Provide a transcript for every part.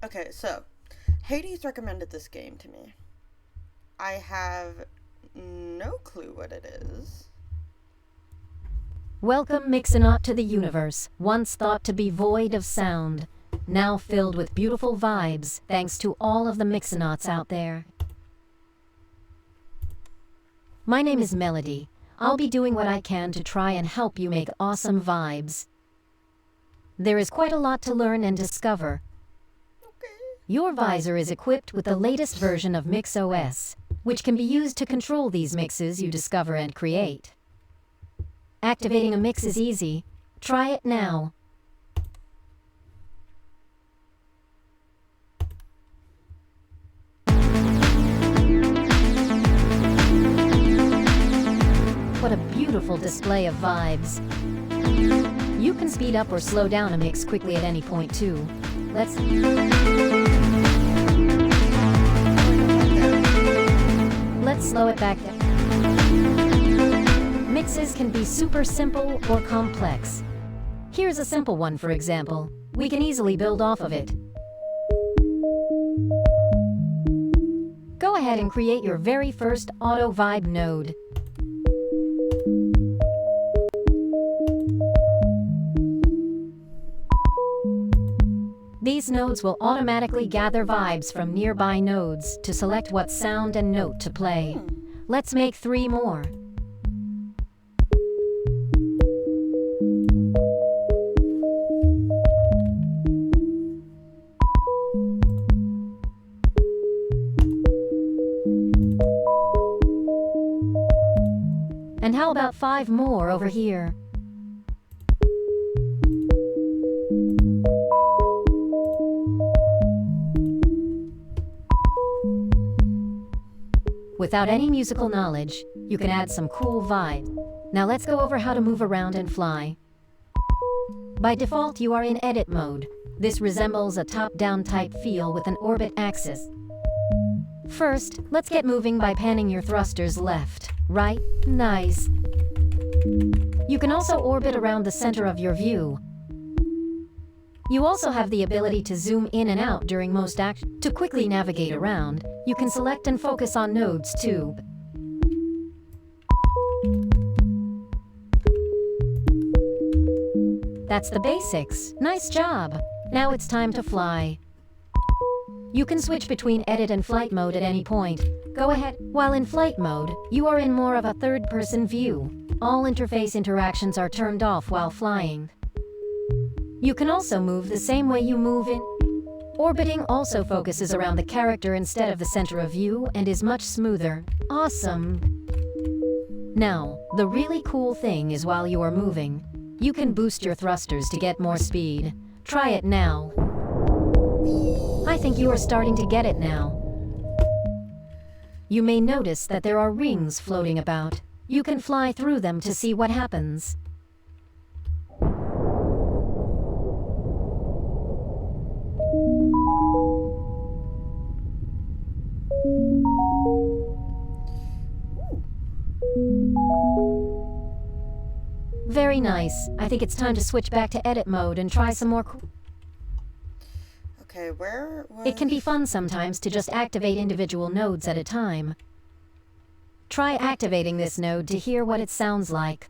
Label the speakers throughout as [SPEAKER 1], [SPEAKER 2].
[SPEAKER 1] Okay, so Hades recommended this game to me. I have no clue what it is.
[SPEAKER 2] Welcome, Mixonaut, to the universe, once thought to be void of sound, now filled with beautiful vibes thanks to all of the Mixonauts out there. My name is Melody. I'll be doing what I can to try and help you make awesome vibes. There is quite a lot to learn and discover. Your visor is equipped with the latest version of MixOS, which can be used to control these mixes you discover and create. Activating a mix is easy. Try it now. What a beautiful display of vibes. You can speed up or slow down a mix quickly at any point too. Let's slow it back down. Mixes can be super simple or complex. Here's a simple one, for example. We can easily build off of it. Go ahead and create your very first auto vibe node. These nodes will automatically gather vibes from nearby nodes to select what sound and note to play. Let's make 3 more. And how about 5 more over here? Without any musical knowledge, you can add some cool vibe. Now let's go over how to move around and fly. By default, you are in edit mode. This resembles a top-down type feel with an orbit axis. First, let's get moving by panning your thrusters left, right, nice. You can also orbit around the center of your view. You also have the ability to zoom in and out during most actions. To quickly navigate around, you can select and focus on nodes too. That's the basics. Nice job. Now it's time to fly. You can switch between edit and flight mode at any point. Go ahead. While in flight mode, you are in more of a third-person view. All interface interactions are turned off while flying. You can also move the same way you move in. Orbiting also focuses around the character instead of the center of view and is much smoother. Awesome! Now, the really cool thing is while you are moving, you can boost your thrusters to get more speed. Try it now. I think you are starting to get it now. You may notice that there are rings floating about. You can fly through them to see what happens. Very nice. I think it's time to switch back to edit mode and try some more
[SPEAKER 1] Okay, where was...
[SPEAKER 2] It can be fun sometimes to just activate individual nodes at a time. Try activating this node to hear what it sounds like.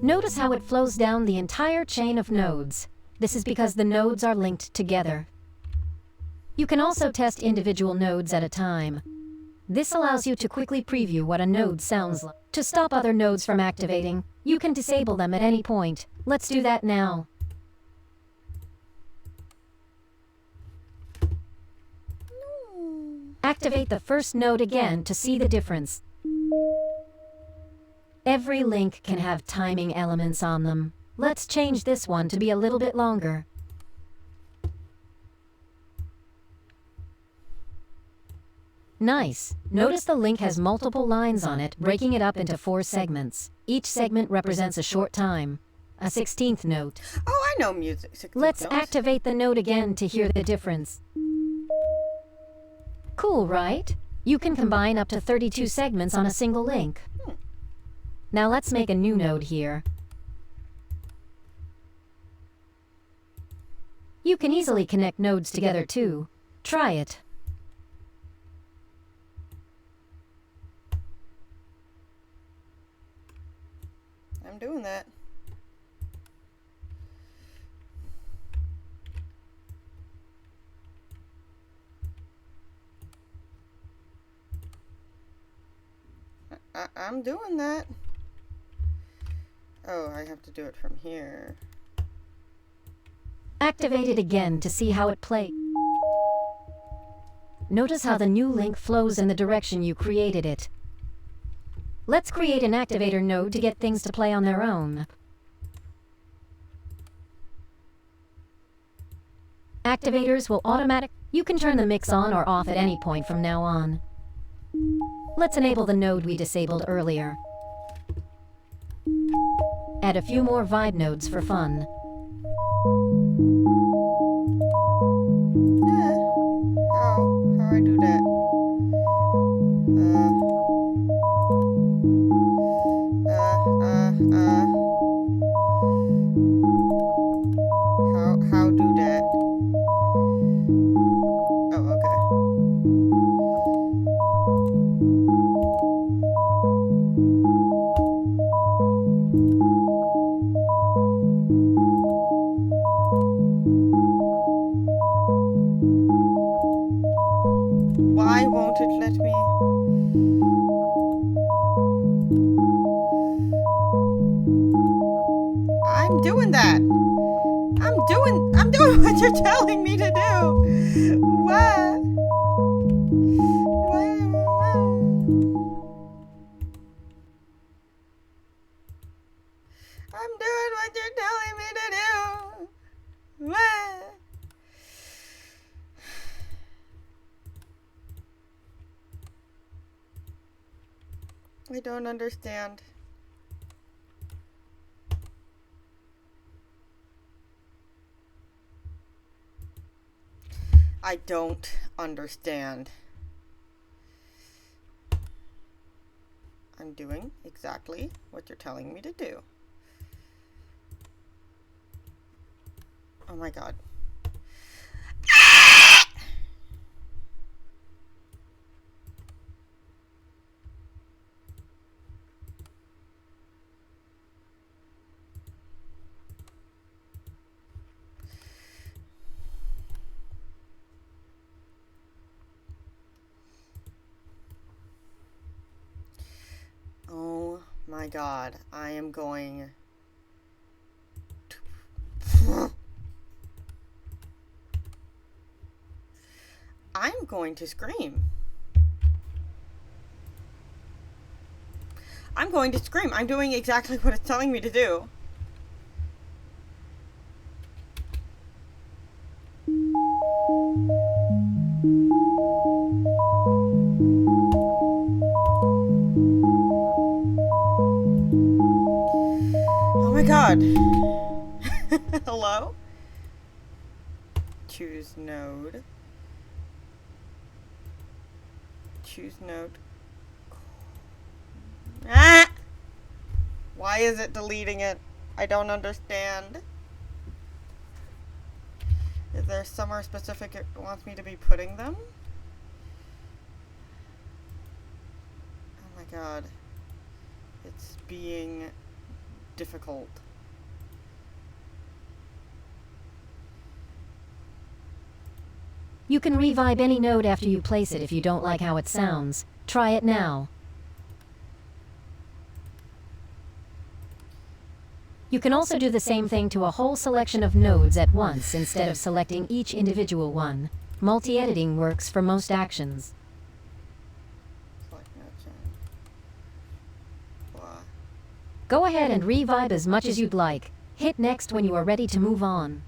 [SPEAKER 2] Notice how it flows down the entire chain of nodes. This is because the nodes are linked together. You can also test individual nodes at a time. This allows you to quickly preview what a node sounds like. To stop other nodes from activating, you can disable them at any point. Let's do that now. Activate the first node again to see the difference. Every link can have timing elements on them. Let's change this one to be a little bit longer. Nice. Notice the link has multiple lines on it, breaking it up into 4 segments. Each segment represents a short time. a 16th note.
[SPEAKER 1] Oh, I know music. 16th
[SPEAKER 2] Let's
[SPEAKER 1] notes.
[SPEAKER 2] activate the note again to hear the difference. Cool, right? You can combine up to 32 segments on a single link. Now let's make a new node here. You can easily connect nodes together too. Try it.
[SPEAKER 1] I'm doing that. I'm doing that. Oh, I have to do it from here.
[SPEAKER 2] Activate it again to see how it plays. Notice how the new link flows in the direction you created it. Let's create an activator node to get things to play on their own. Activators will You can turn the mix on or off at any point from now on. Let's enable the node we disabled earlier. Add a few more vibe nodes for fun.
[SPEAKER 1] How I do that? How do that? Oh, okay. Why won't it let me? I'm doing that. I'm doing what you're telling me to do. What? I'm doing what you're telling me to do. What? I don't understand. I don't understand. I'm doing exactly what you're telling me to do. Oh my god. Oh my god, I am going to... I'm going to scream. I'm going to scream. I'm doing exactly what it's telling me to do. Oh my god. Hello? Choose node. Choose node. Ah! Why is it deleting it? I don't understand. Is there somewhere specific it wants me to be putting them? Oh my god. It's being difficult.
[SPEAKER 2] You can revibe any node after you place it if you don't like how it sounds. Try it now. You can also do the same thing to a whole selection of nodes at once instead of selecting each individual one. Multi-editing works for most actions. Go ahead and revibe as much as you'd like. Hit next when you are ready to move on.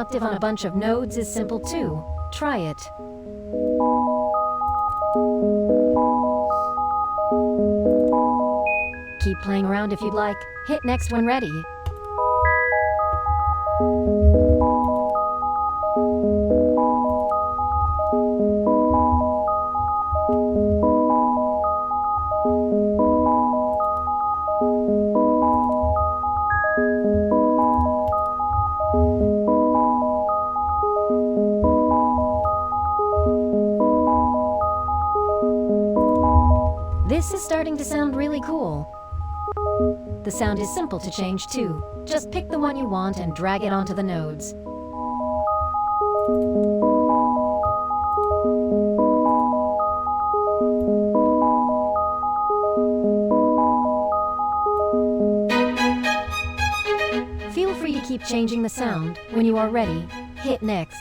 [SPEAKER 2] octave on a bunch of nodes is simple too. Try it. Keep playing around if you'd like. Hit next when ready. This is starting to sound really cool. The sound is simple to change too. Just pick the one you want and drag it onto the nodes. Feel free to keep changing the sound. When you are ready, hit next.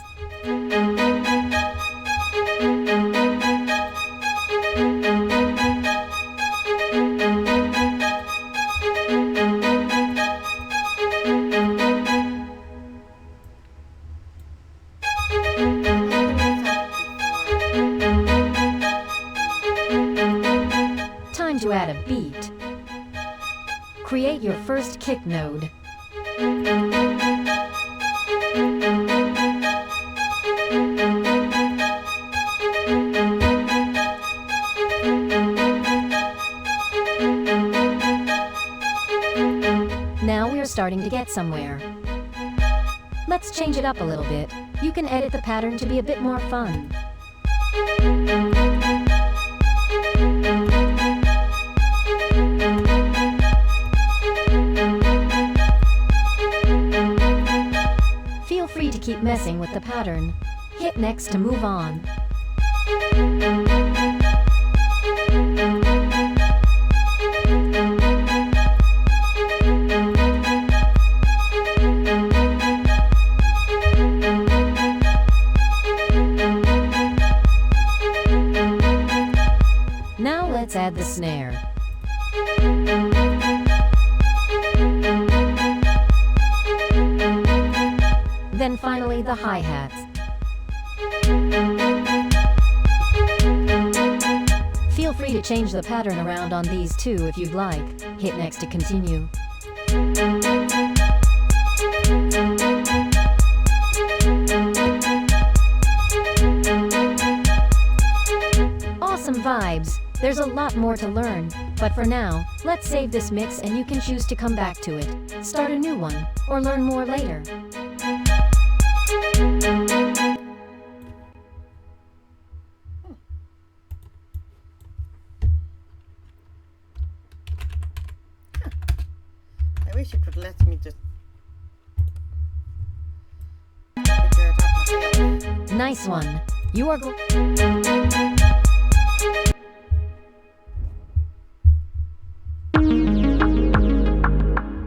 [SPEAKER 2] Time to add a beat. Create your first kick node. Now we're starting to get somewhere. Let's change it up a little bit. You can edit the pattern to be a bit more fun. Feel free to keep messing with the pattern. Hit next to move on. Now let's add the snare. Then finally the hi-hats. Feel free to change the pattern around on these too if you'd like. Hit next to continue. Awesome vibes! There's a lot more to learn, but for now, let's save this mix and you can choose to come back to it, start a new one, or learn more later.
[SPEAKER 1] I wish you could let me just figure it out myself.
[SPEAKER 2] Nice one. You are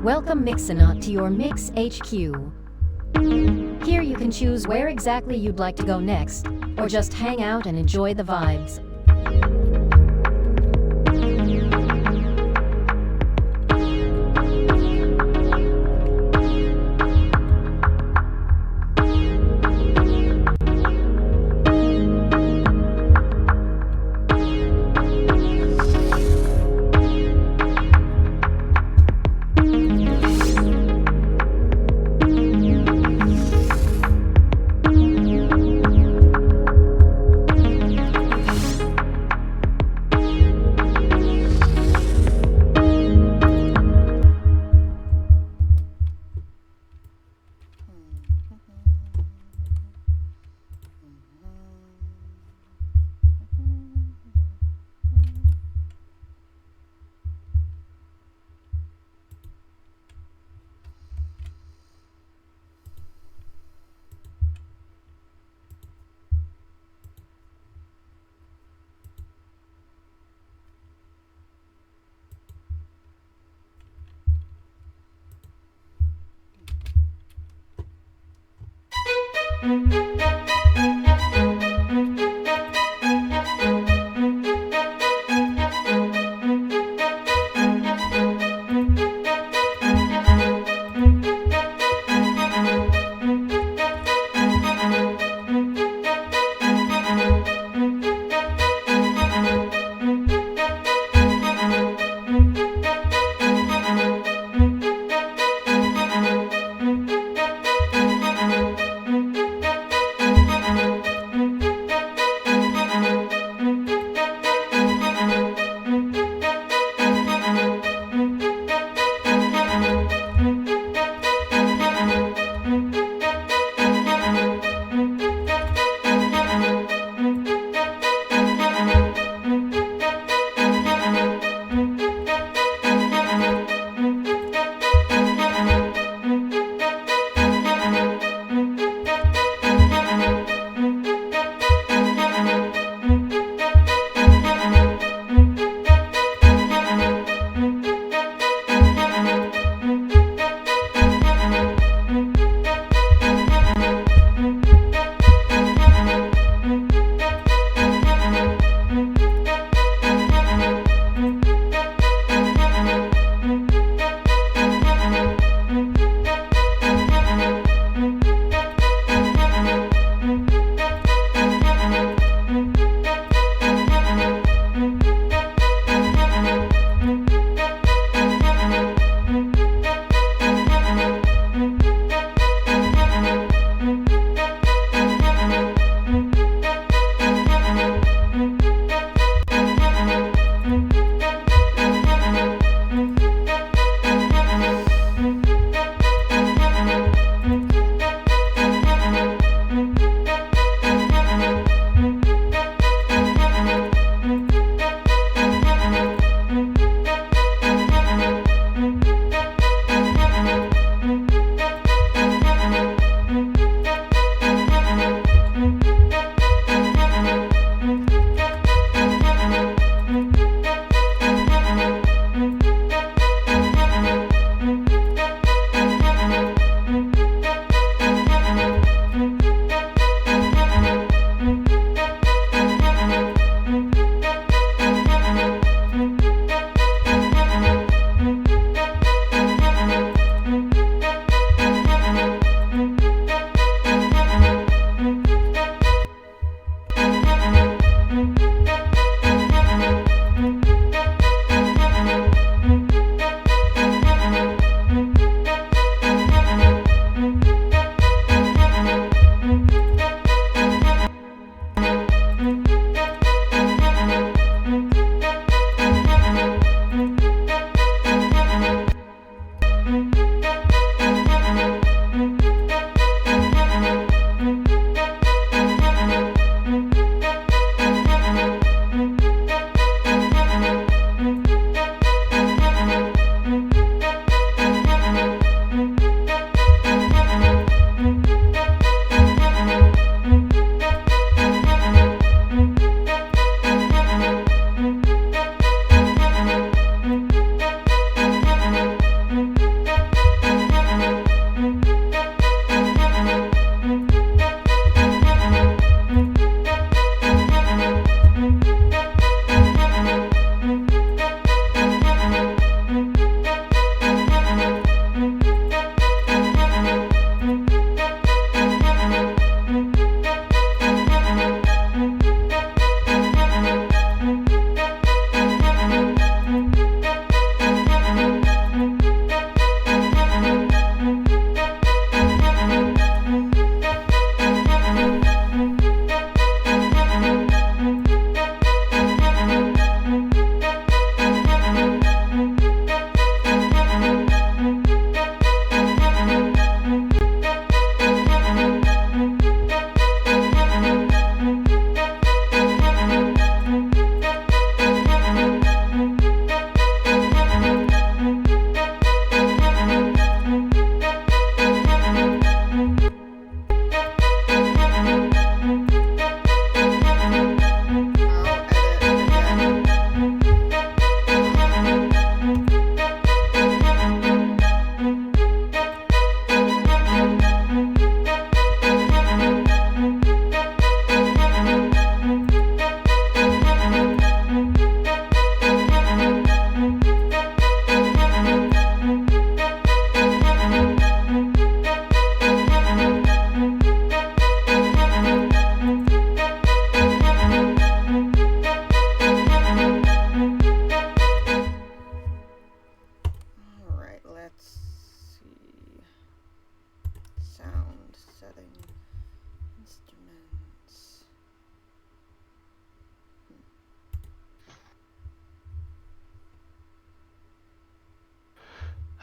[SPEAKER 2] Welcome Mixonaut to your Mix HQ. Here you can choose where exactly you'd like to go next, or just hang out and enjoy the vibes.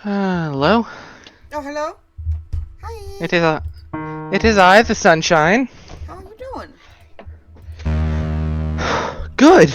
[SPEAKER 3] Hello?
[SPEAKER 1] Oh, hello? Hi.
[SPEAKER 3] It is I, the sunshine.
[SPEAKER 1] How are you doing?
[SPEAKER 3] Good.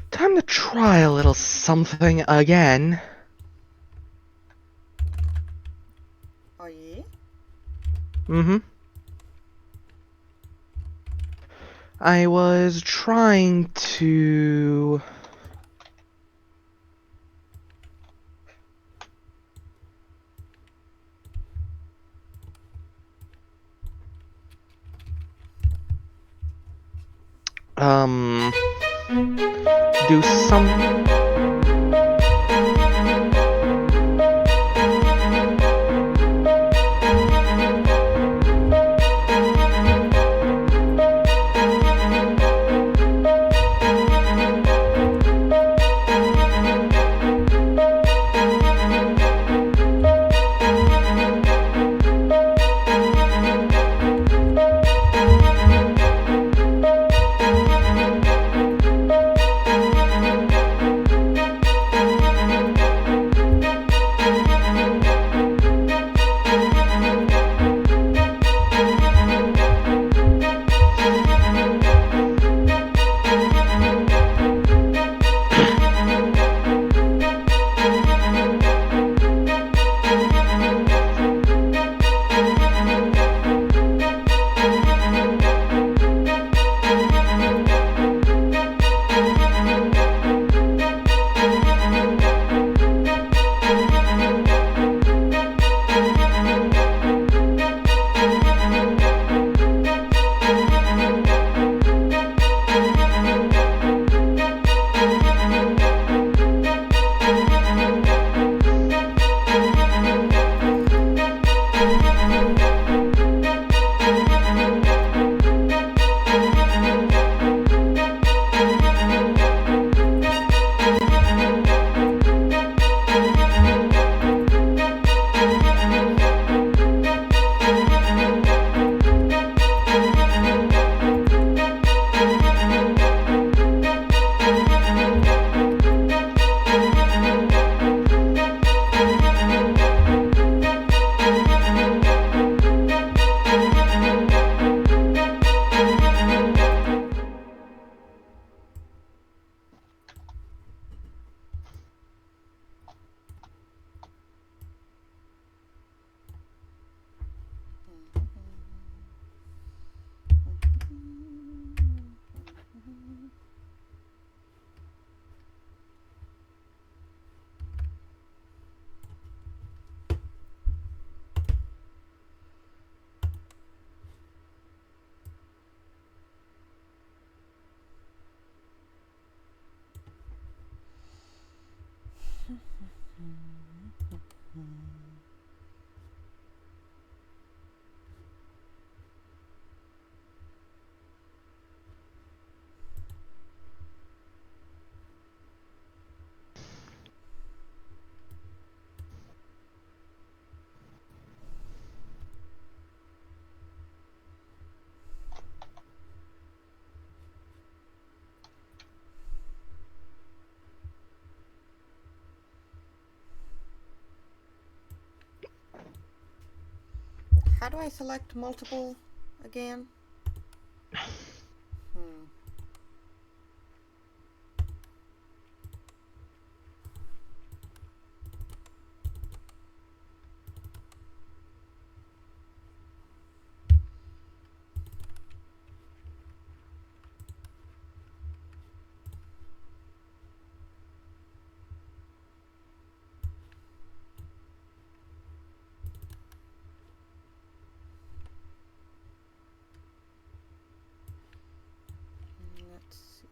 [SPEAKER 3] Time to try a little something again.
[SPEAKER 1] Oh, yeah?
[SPEAKER 3] Mm-hmm. I was trying to... do some...
[SPEAKER 1] How do I select multiple again? Let's see.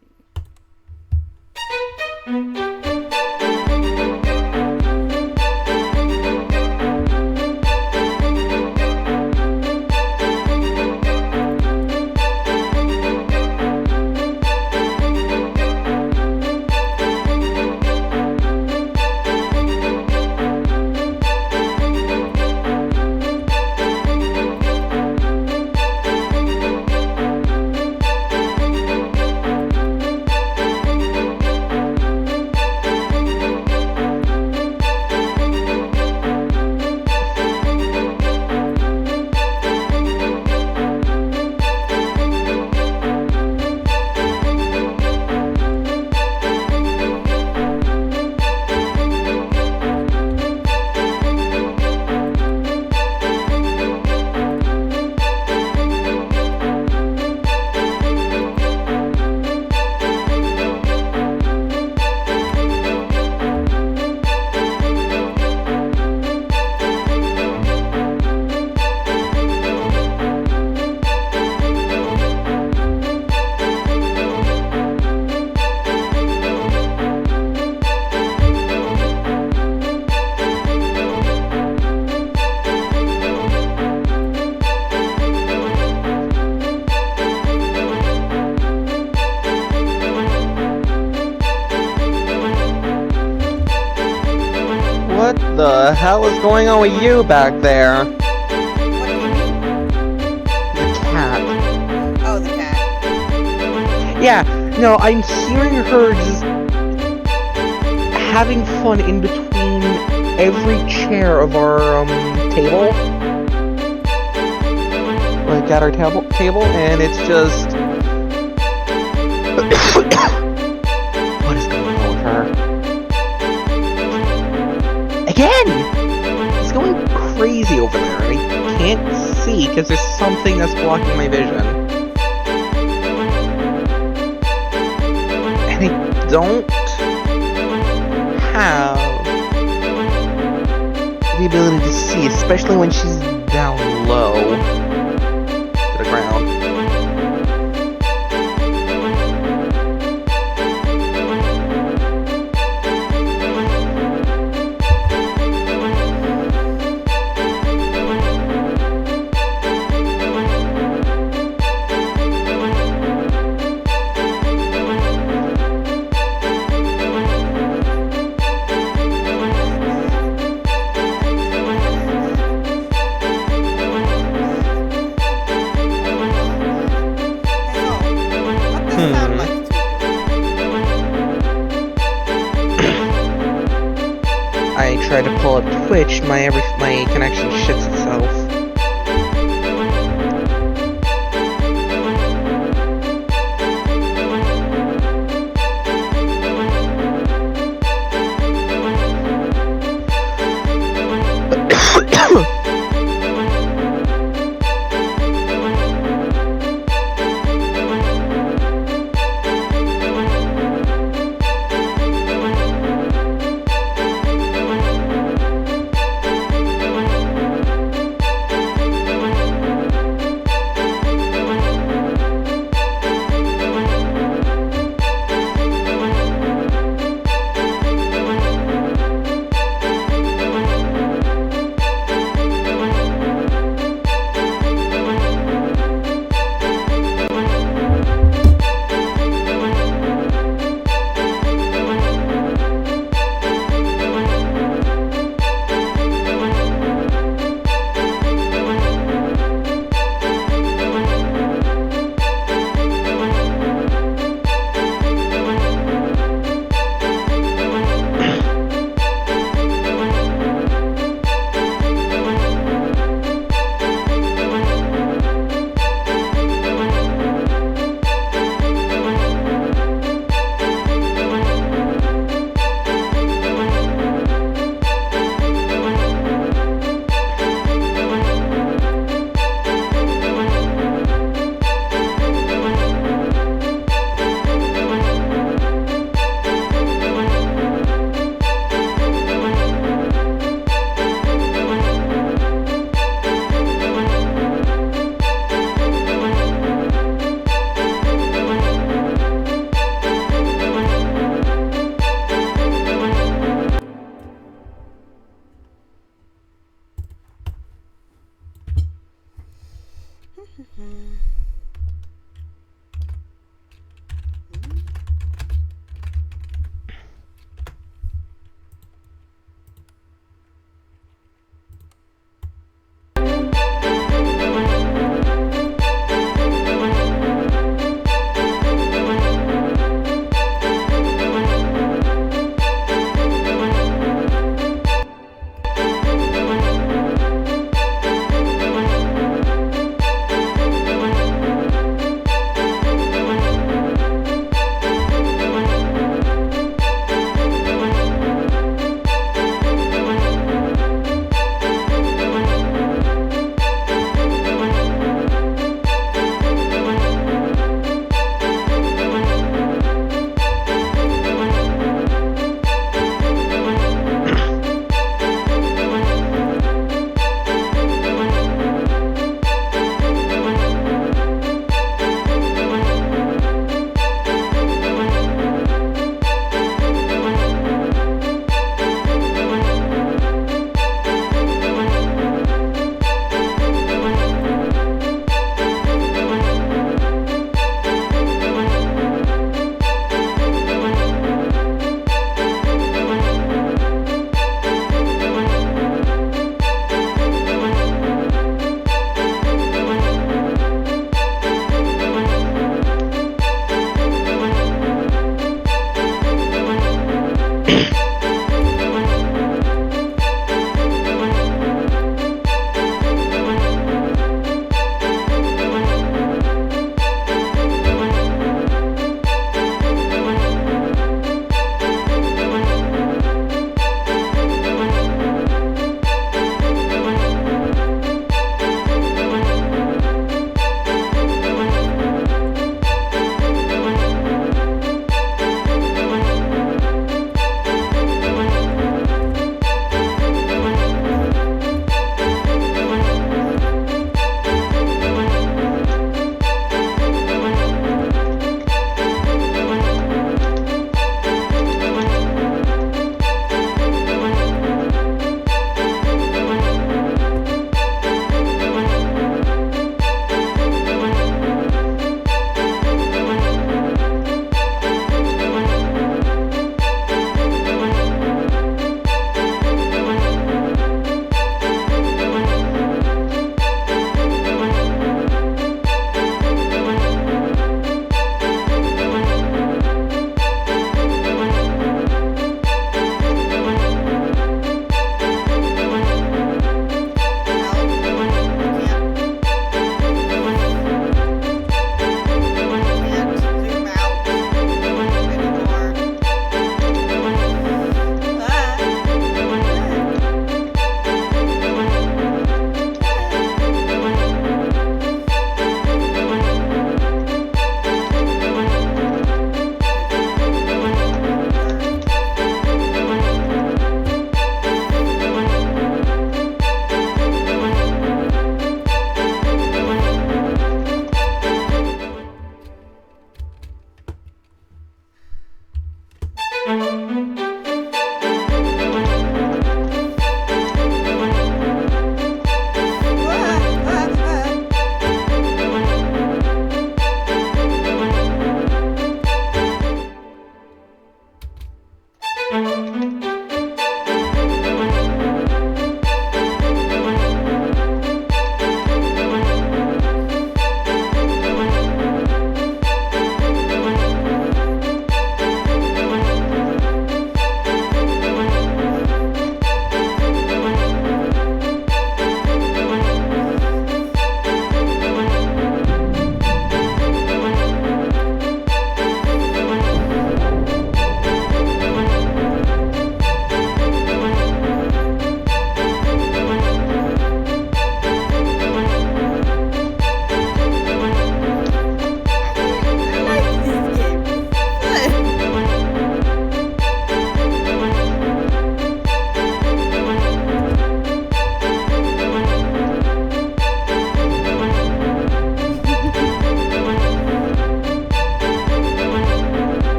[SPEAKER 3] What the hell is going on with you back there?
[SPEAKER 1] What do you mean?
[SPEAKER 3] The cat.
[SPEAKER 1] Oh, the cat.
[SPEAKER 3] Yeah, no, I'm hearing her just having fun in between every chair of our table. Like at our table, and it's just what is going on with her? Again! It's going crazy over there, and I can't see because there's something that's blocking my vision. And I don't have the ability to see, especially when she's down low to the ground. I try to pull up Twitch, my connection shits itself.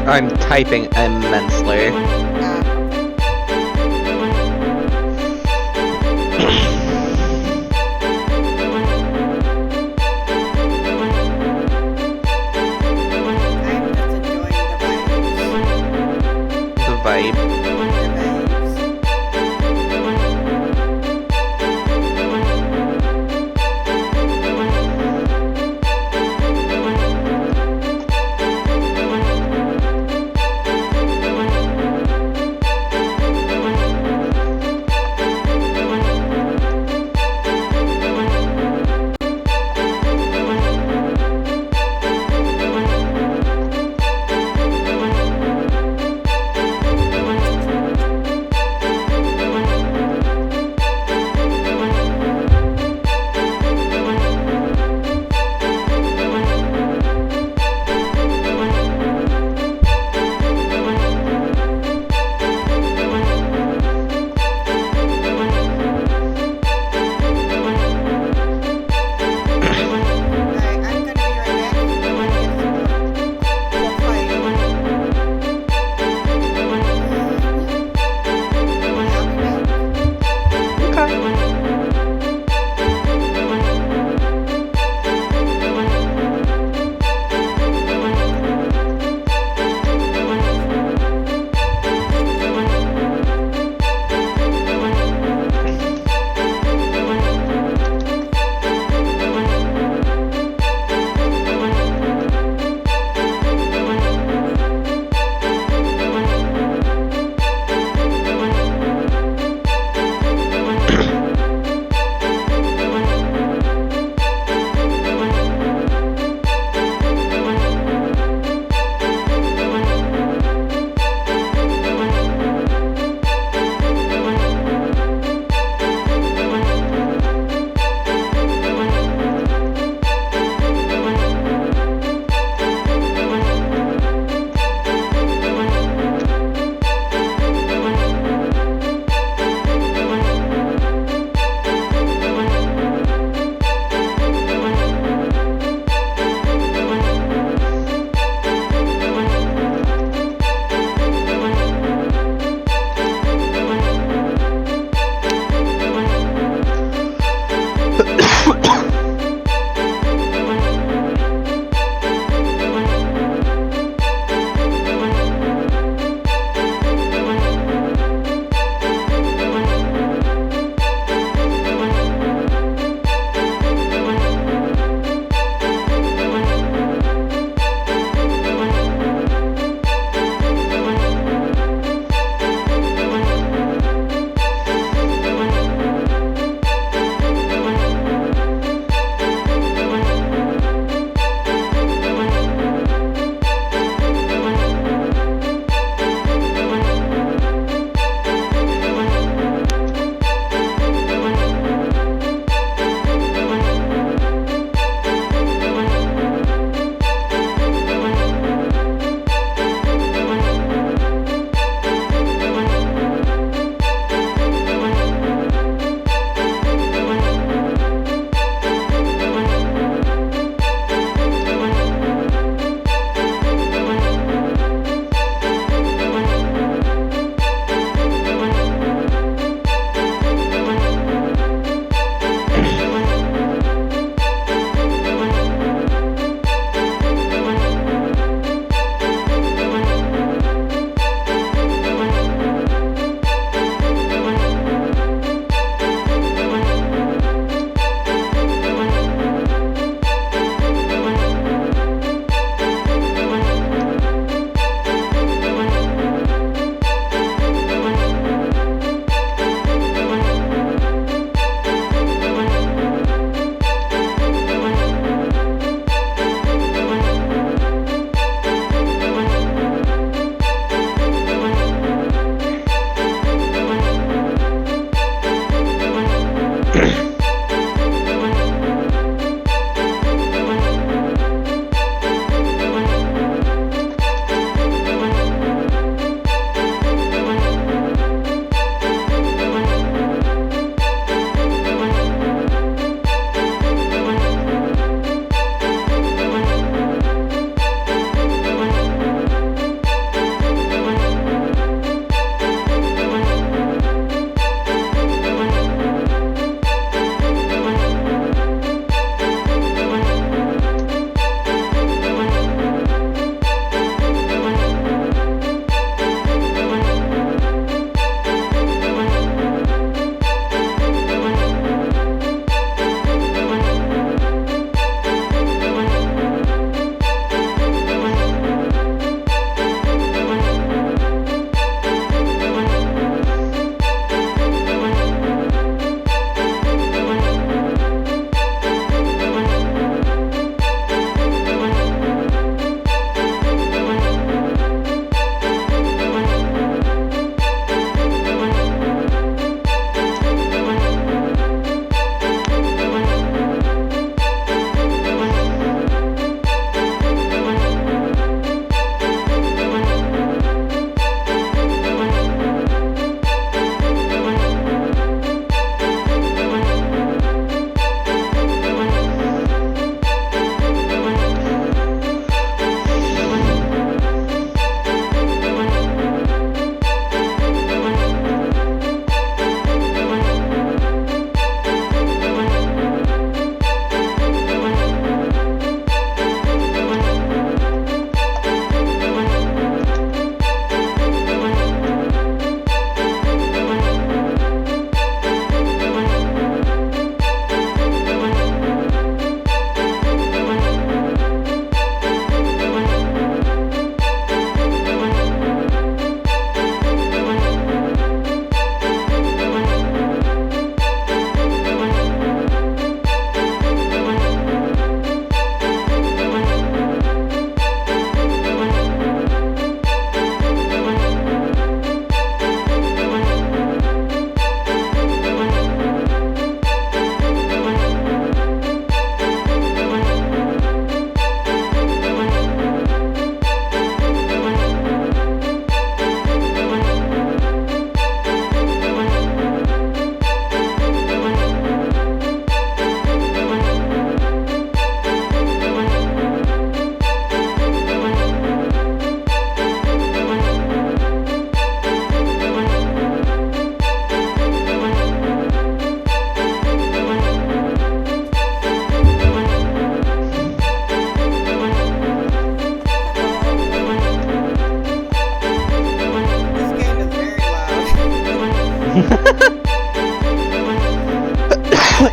[SPEAKER 3] I'm typing immensely.
[SPEAKER 1] I'm just enjoying
[SPEAKER 3] The vibe.
[SPEAKER 1] the vibes.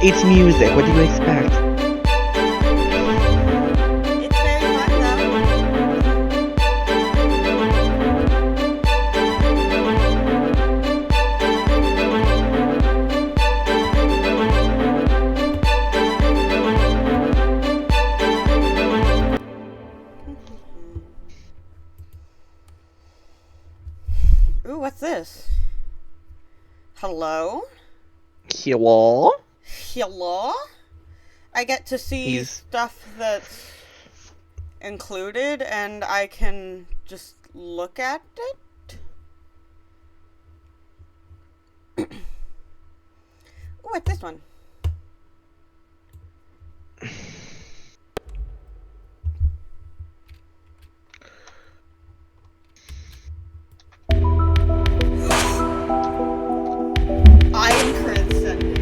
[SPEAKER 3] It's music. What do you expect?
[SPEAKER 1] It's very fun though. Ooh, what's this? Hello?
[SPEAKER 3] Hello?
[SPEAKER 1] Hello? I get to see
[SPEAKER 3] He's-
[SPEAKER 1] stuff that's included and I can just look at it? Ooh, what's this one? I am transcending.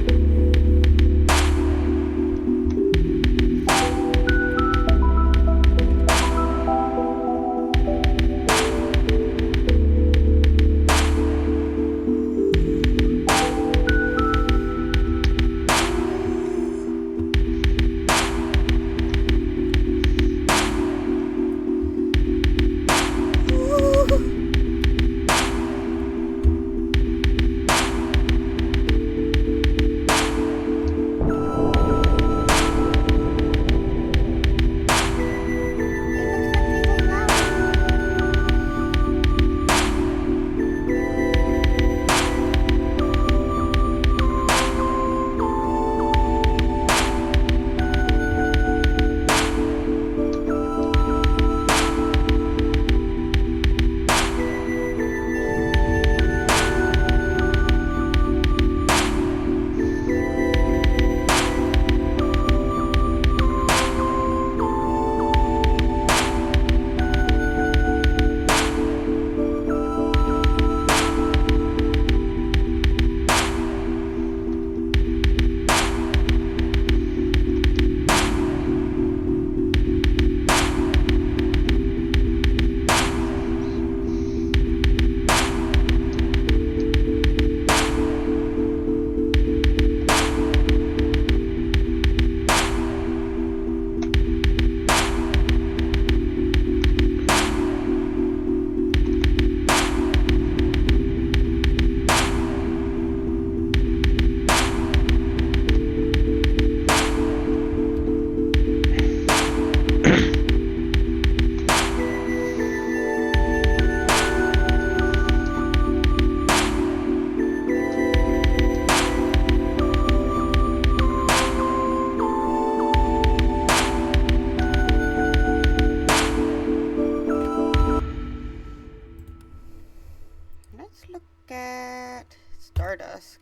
[SPEAKER 1] Let's look at Stardust.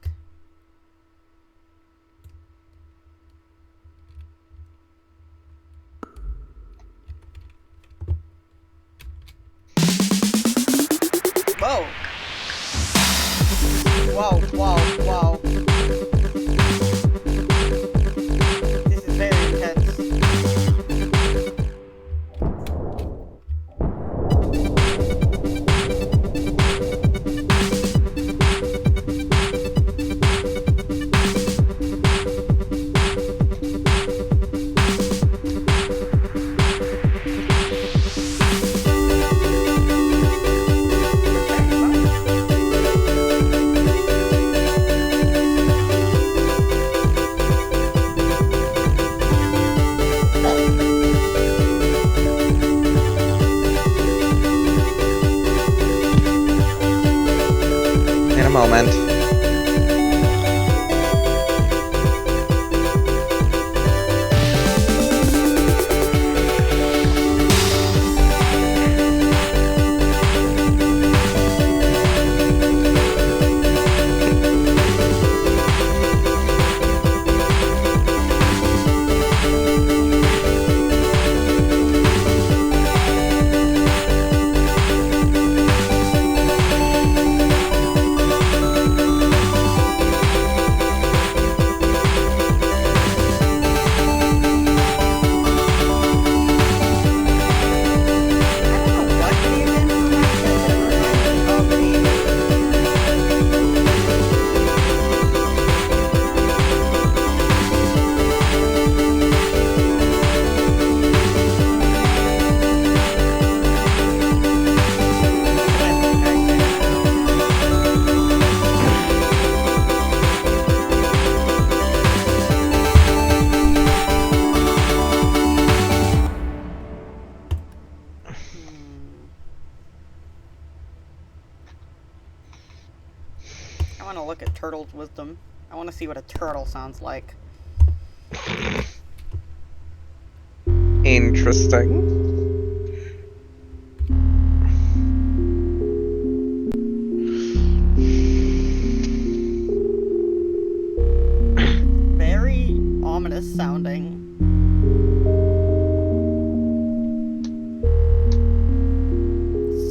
[SPEAKER 1] Whoa. Whoa, whoa, whoa. This is very intense.
[SPEAKER 3] In a moment.
[SPEAKER 1] I want to look at Turtle's wisdom. I want to see what a turtle sounds like.
[SPEAKER 3] Interesting.
[SPEAKER 1] Very ominous sounding.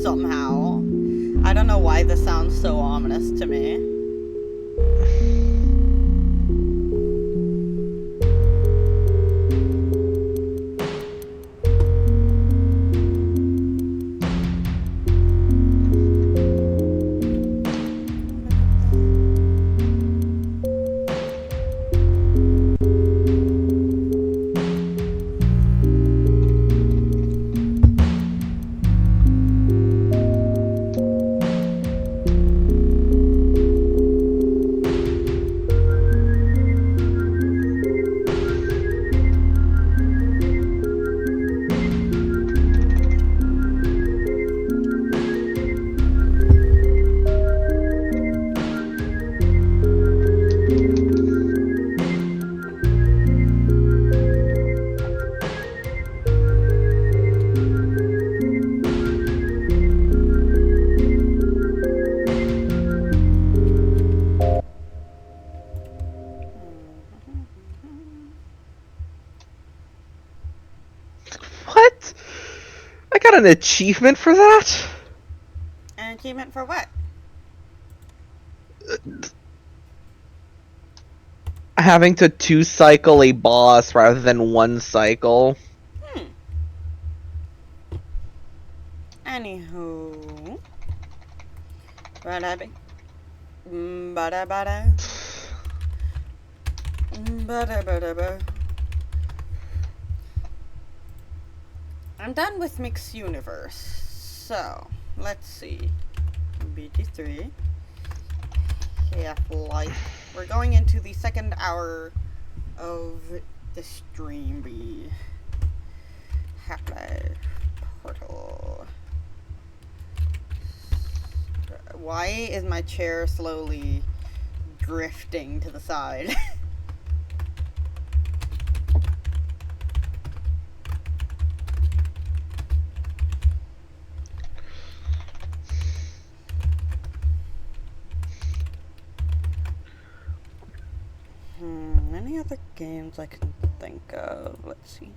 [SPEAKER 1] Somehow. I don't know why this sounds so ominous to me.
[SPEAKER 3] What? I got an achievement for that?
[SPEAKER 1] An achievement for what?
[SPEAKER 3] Having to 2-cycle a boss rather than 1 cycle.
[SPEAKER 1] Anywho. Bada bada bada. Bada bada bada. I'm done with Mix Universe. So, let's see. BG3. Half-Life. We're going into the second hour of the stream. Half-Life Portal. Why is my chair slowly drifting to the side? Any other games I can think of? Let's see.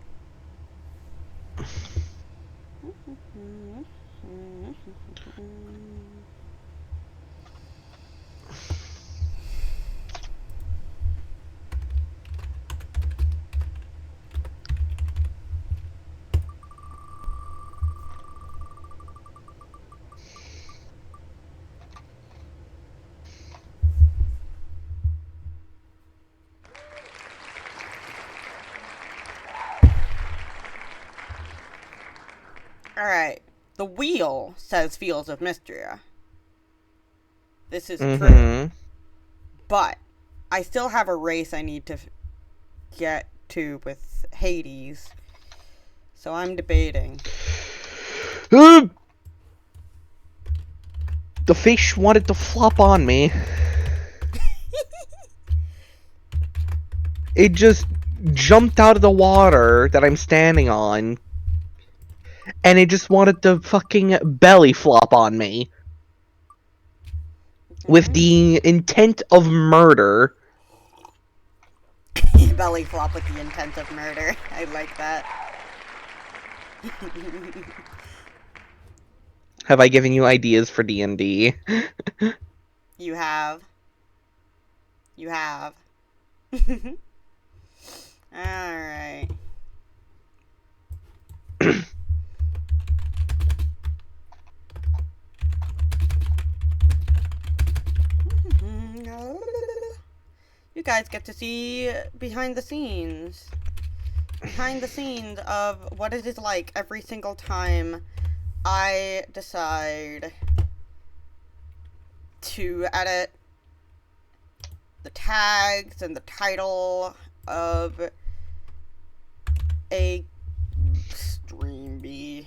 [SPEAKER 1] Alright. The wheel says Fields of Mystria. This is true. But I still have a race I need to get to with Hades. So I'm debating.
[SPEAKER 3] The fish wanted to flop on me. It just jumped out of the water that I'm standing on. And it just wanted to fucking belly flop on me. With the intent of murder.
[SPEAKER 1] Belly flop with the intent of murder. I like that.
[SPEAKER 3] Have I given you ideas for D&D?
[SPEAKER 1] You have. You have. Alright. You guys get to see behind the scenes. Behind the scenes of what it is like every single time I decide to edit the tags and the title of a stream.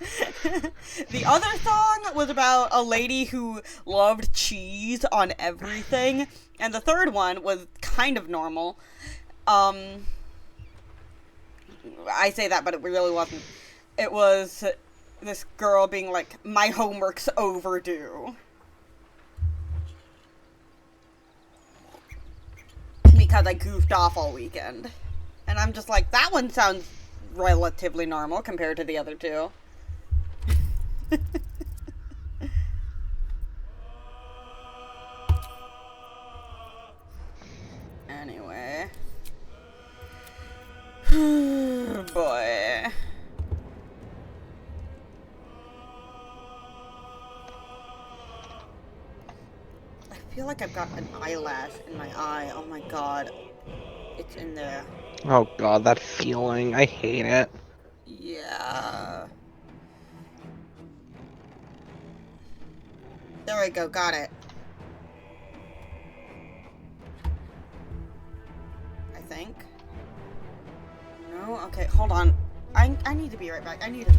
[SPEAKER 1] The other song was about a lady who loved cheese on everything. And the third one was kind of normal. I say that, but it really wasn't. It was this girl being like, my homework's overdue. Because I goofed off all weekend. And I'm just like, that one sounds relatively normal compared to the other two. Anyway. Boy. I feel like I've got an eyelash in my eye. Oh my god. It's in there.
[SPEAKER 3] Oh god, that feeling. I hate it.
[SPEAKER 1] Yeah. There we go, got it. I think. No? Okay, hold on. I need to be right back. I need to...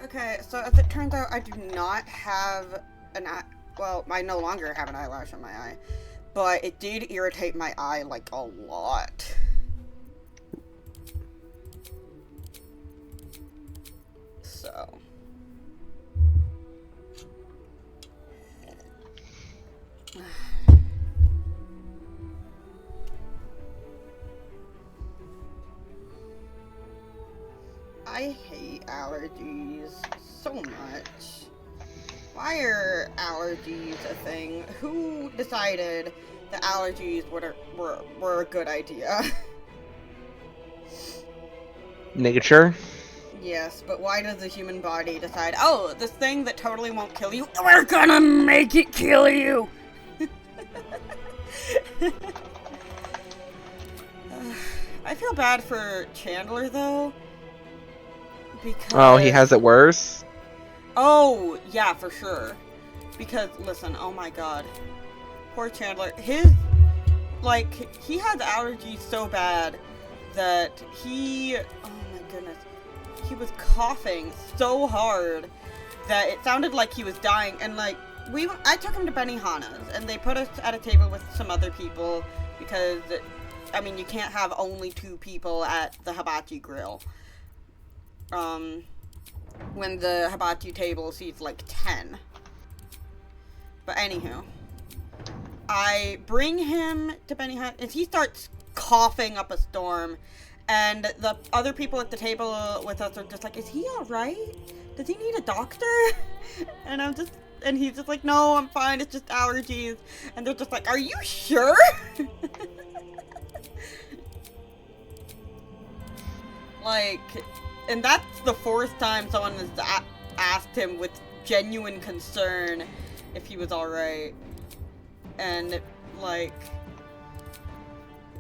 [SPEAKER 1] Okay, so as it turns out, I do not have an eye. Well, I no longer have an eyelash on my eye, but it did irritate my eye like a lot. So. I hate allergies so much. Why are allergies a thing? Who decided that allergies were a good idea?
[SPEAKER 3] Nature?
[SPEAKER 1] Yes, but why does the human body decide, oh, this thing that totally won't kill you, we're gonna make it kill you! I feel bad for Chandler, though. Because...
[SPEAKER 3] Oh, he has it worse?
[SPEAKER 1] Oh, yeah, for sure. Because, listen, oh my god. Poor Chandler. His, like, he has allergies so bad that he, oh my goodness, he was coughing so hard that it sounded like he was dying. And, like, I took him to Benihana's, and they put us at a table with some other people because, I mean, you can't have only 2 people at the hibachi grill. When the hibachi table seats like 10. But anywho, I bring him to Benihana, and he starts coughing up a storm, and the other people at the table with us are just like, is he alright? Does he need a doctor? And he's just like, no, I'm fine, it's just allergies. And they're just like, are you sure? Like... And that's the 4th time someone has asked him with genuine concern if he was alright. And, like...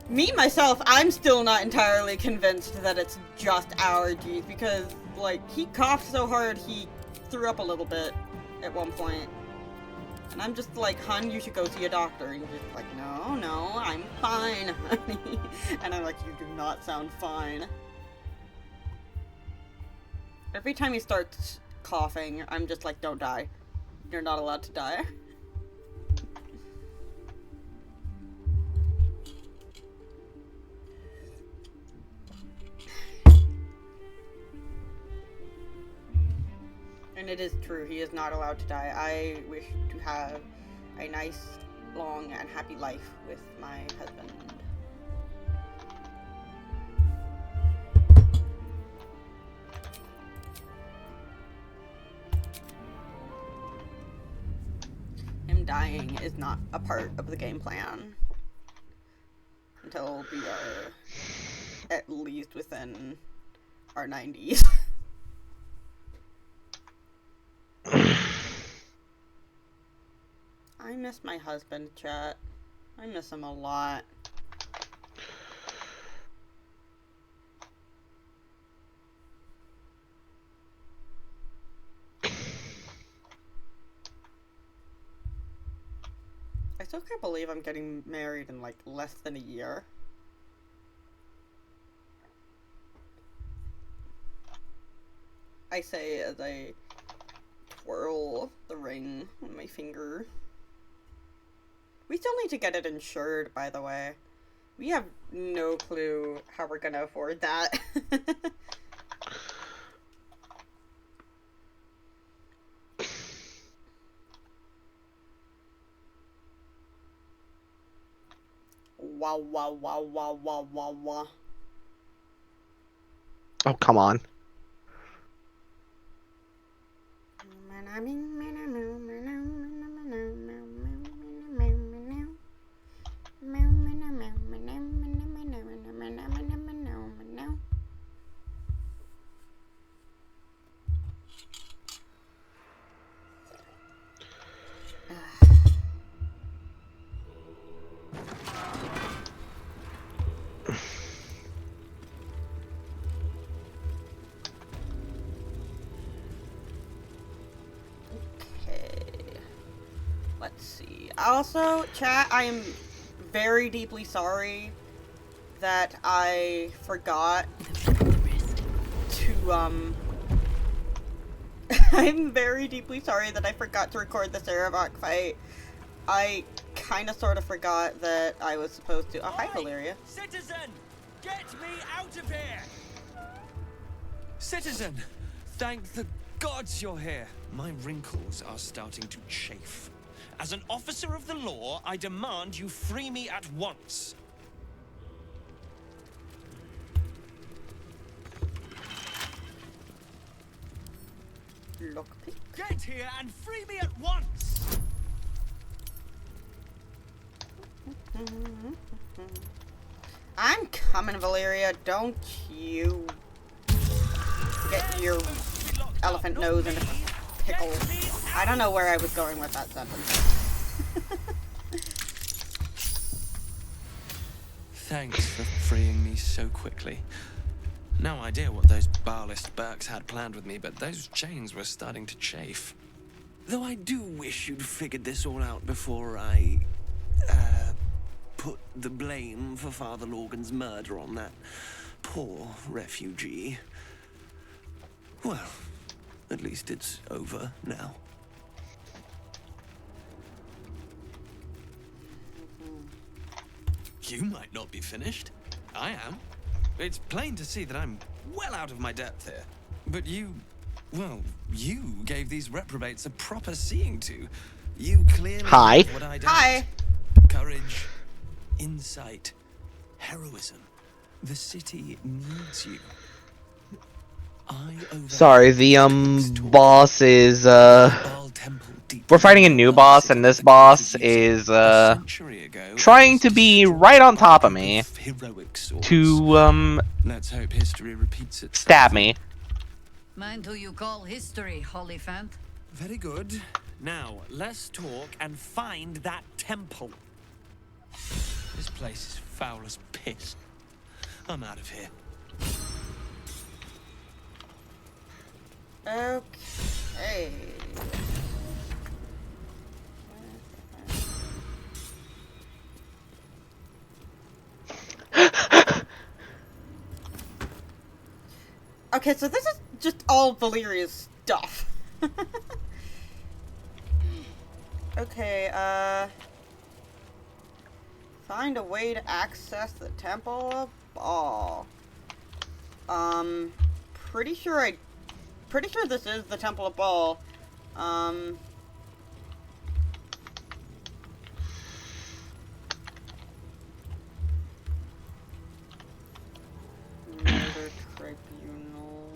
[SPEAKER 1] Me, myself, I'm still not entirely convinced that it's just allergies, because, like, he coughed so hard he threw up a little bit at one point. And I'm just like, hun, you should go see a doctor. And he's just like, no, I'm fine, honey. And I'm like, you do not sound fine. Every time he starts coughing, I'm just like, don't die. You're not allowed to die. And it is true, he is not allowed to die. I wish to have a nice, long, and happy life with my husband. Him dying is not a part of the game plan. Until we are at least within our 90s. I miss my husband, chat. I miss him a lot. I still can't believe I'm getting married in like less than a year. I say as I twirl the ring on my finger. We still need to get it insured, by the way. We have no clue how we're gonna afford that. Wow, wow, wow, wow, wow, wow, wow.
[SPEAKER 3] Oh, come on.
[SPEAKER 1] Let's see. Also, chat, I am very deeply sorry that I forgot to, I'm very deeply sorry that I forgot to record the Sarevok fight. I kind of sort of forgot that I was supposed to. Oh, hi, Valeria.
[SPEAKER 4] Citizen! Get me out of here! Citizen! Thank the gods you're here. My wrinkles are starting to chafe. As an officer of the law, I demand you free me at once.
[SPEAKER 1] Lockpick.
[SPEAKER 4] Get here and free me at once!
[SPEAKER 1] I'm coming, Valeria. Don't you get your elephant nose in a pickle. I don't know where I was going with that sentence.
[SPEAKER 4] Thanks for freeing me so quickly. No idea what those barlist Burks had planned with me, but those chains were starting to chafe. Though I do wish you'd figured this all out before I, put the blame for Father Lorgan's murder on that poor refugee. Well, at least it's over now. You might not be finished. I am. It's plain to see that I'm well out of my depth here. But you gave these reprobates a proper seeing to. You clearly have what I don't.
[SPEAKER 1] Hi.
[SPEAKER 4] Courage, insight, heroism. The city needs you.
[SPEAKER 3] Sorry, the boss is we're fighting a new boss, and this boss is trying to be right on top of me to
[SPEAKER 4] Let's hope history repeats itself.
[SPEAKER 3] stab me.
[SPEAKER 5] Mind who you call history, Holyphant?
[SPEAKER 4] Very good. Now, let's talk and find that temple. This place is foul as piss. I'm out of here.
[SPEAKER 1] Okay. Okay, so this is just all Valeria's stuff. Okay, find a way to access the Temple of Baal. Pretty sure this is the Temple of Baal. Murder Tribunal.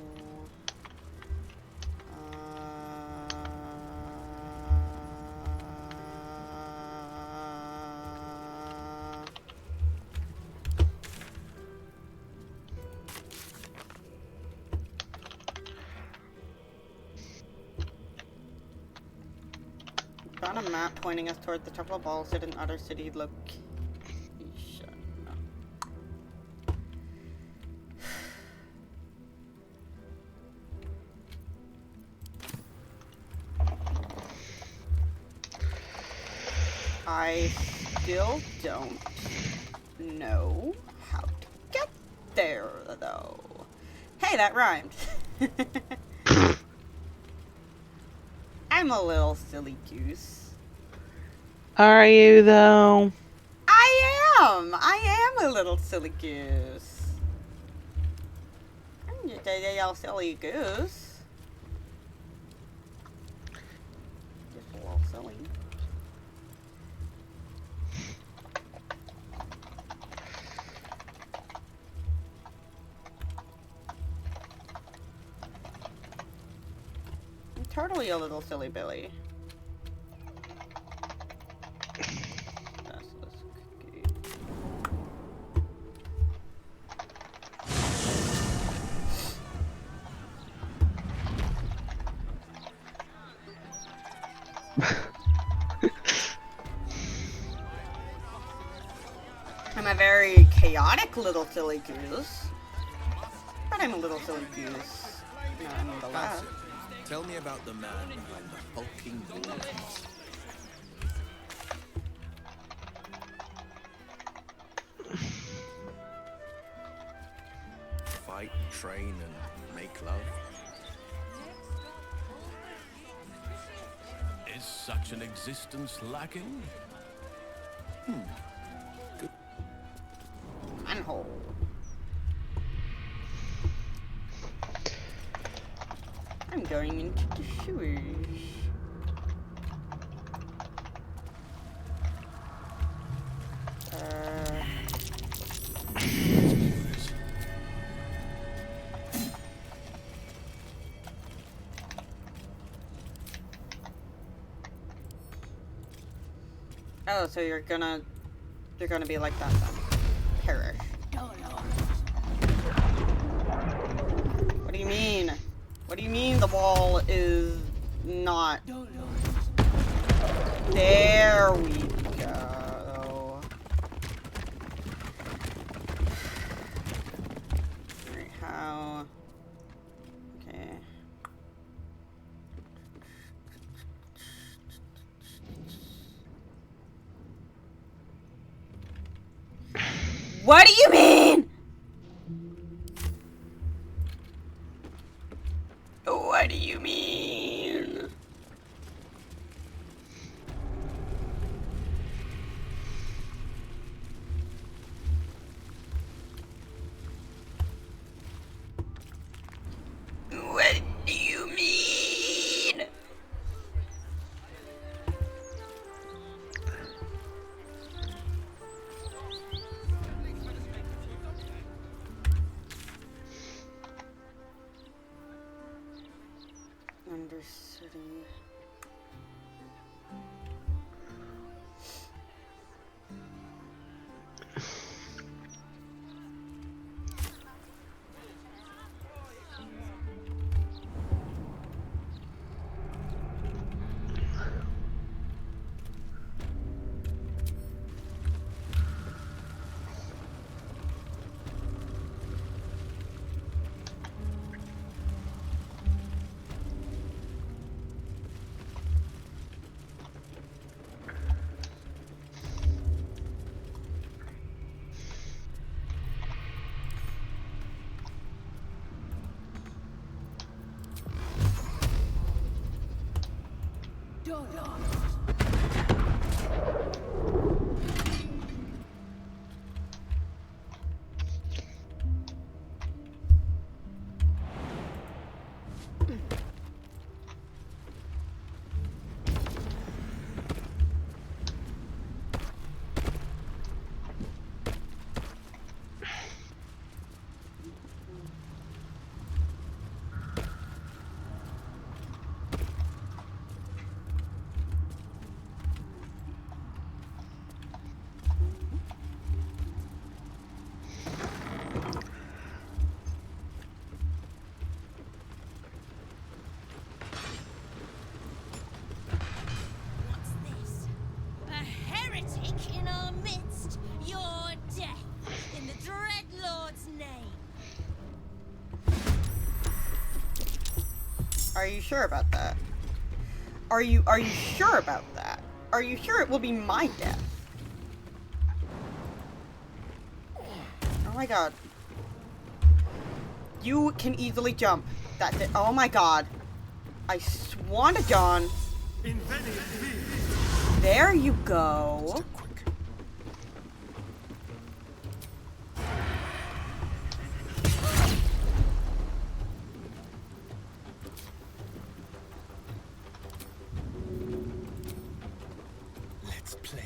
[SPEAKER 1] a map pointing us toward the Temple of Balls at an other city location. I still don't know how to get there, though. Hey, that rhymed. I'm a little silly goose.
[SPEAKER 3] Are you, though?
[SPEAKER 1] I am a little silly goose. I'm just a little silly goose. Just a little silly. I'm totally a little silly Billy. I'm a very chaotic little silly goose, but I'm a little silly goose nonetheless.
[SPEAKER 6] Tell me about the man behind the hulking walls. Fight, train, and make love.
[SPEAKER 7] Is such an existence lacking?
[SPEAKER 1] Manhole. I'm going into the sewers. Oh, so you're gonna be like that then. Perish. What do you mean? What do you mean the wall is not? There we go. Alright, how? Okay. What do you mean? What do you mean? What do you mean? Are you sure about that? Are you sure about that? Are you sure it will be my death? Oh my god. You can easily jump. That's it. Oh my god. I swan to John. There you go.
[SPEAKER 6] Let's play.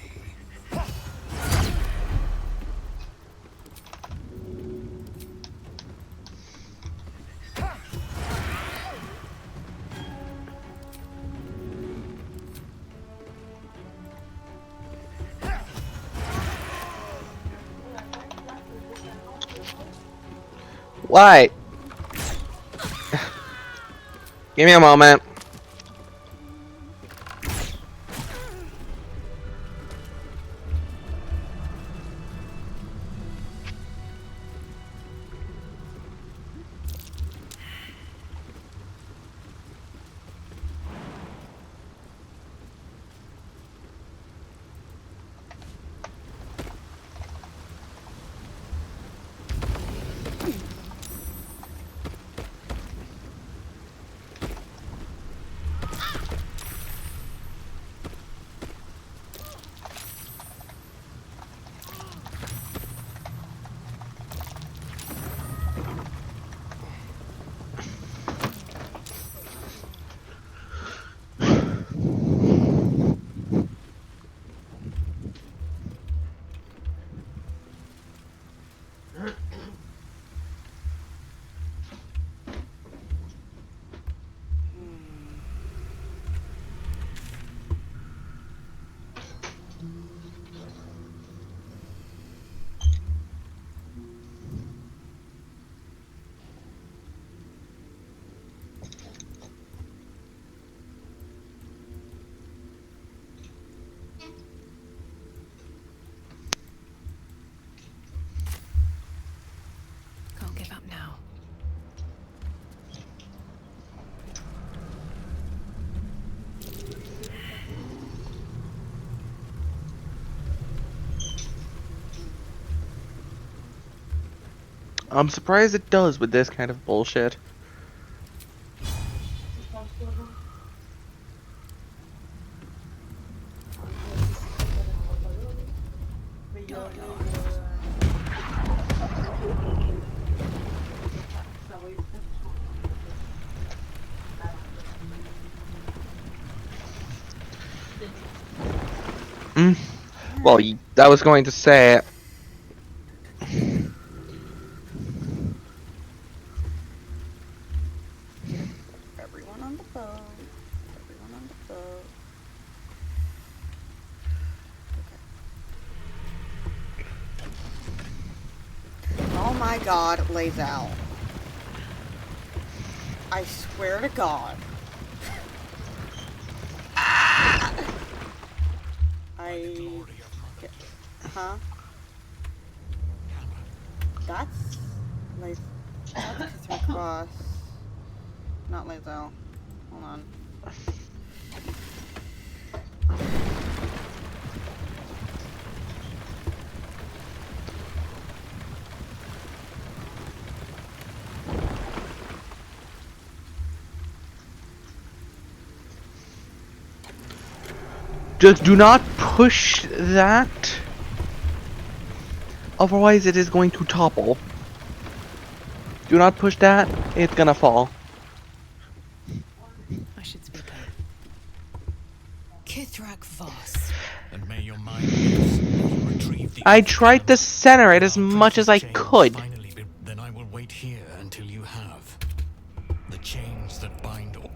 [SPEAKER 3] What? Give me a moment.
[SPEAKER 8] Can't give up now.
[SPEAKER 3] I'm surprised it does with this kind of bullshit. Well, I was going to say.
[SPEAKER 1] Everyone on the boat. Everyone on the boat. Okay. Oh my god, Lae'zel. I swear to God. Huh? That's like that's Kithra Cross. Not Lae'zel. Hold on.
[SPEAKER 3] Just do not push that. Otherwise it is going to topple. Do not push that, it's gonna fall.
[SPEAKER 8] I should speak up.
[SPEAKER 5] Kithrak Voss.
[SPEAKER 7] And may your mind retrieve the
[SPEAKER 3] I tried to center it as much as I could.
[SPEAKER 7] Then I will wait here until you have the chains that bind all.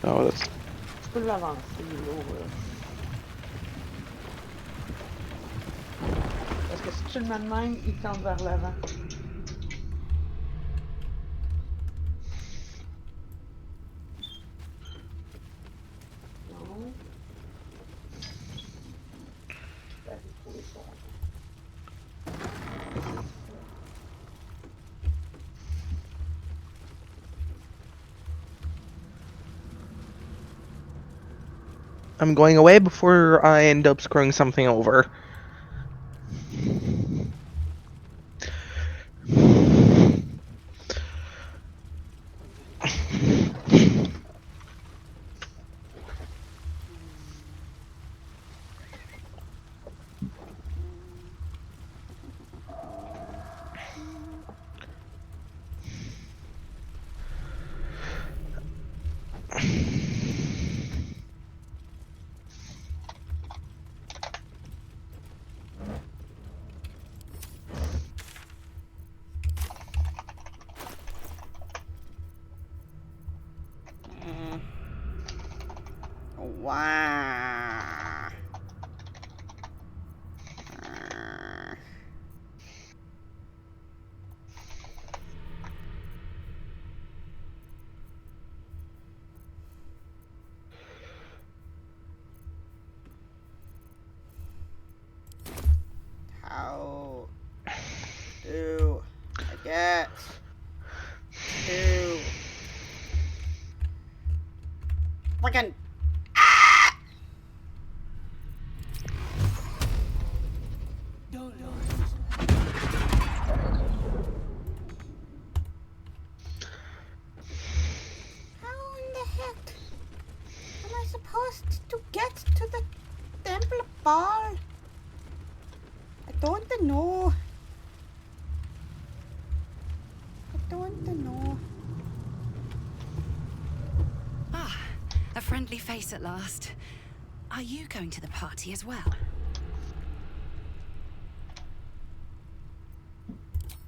[SPEAKER 3] Oh, that's...
[SPEAKER 9] Skulle avancer,
[SPEAKER 3] Parce que si tu le mets de même, il tend vers l'avant. Non. I'm going away before I end up screwing something over.
[SPEAKER 1] Wow. How do I get to freaking supposed to get to the Temple of Baal? I don't know.
[SPEAKER 8] Ah, a friendly face at last. Are you going to the party as well?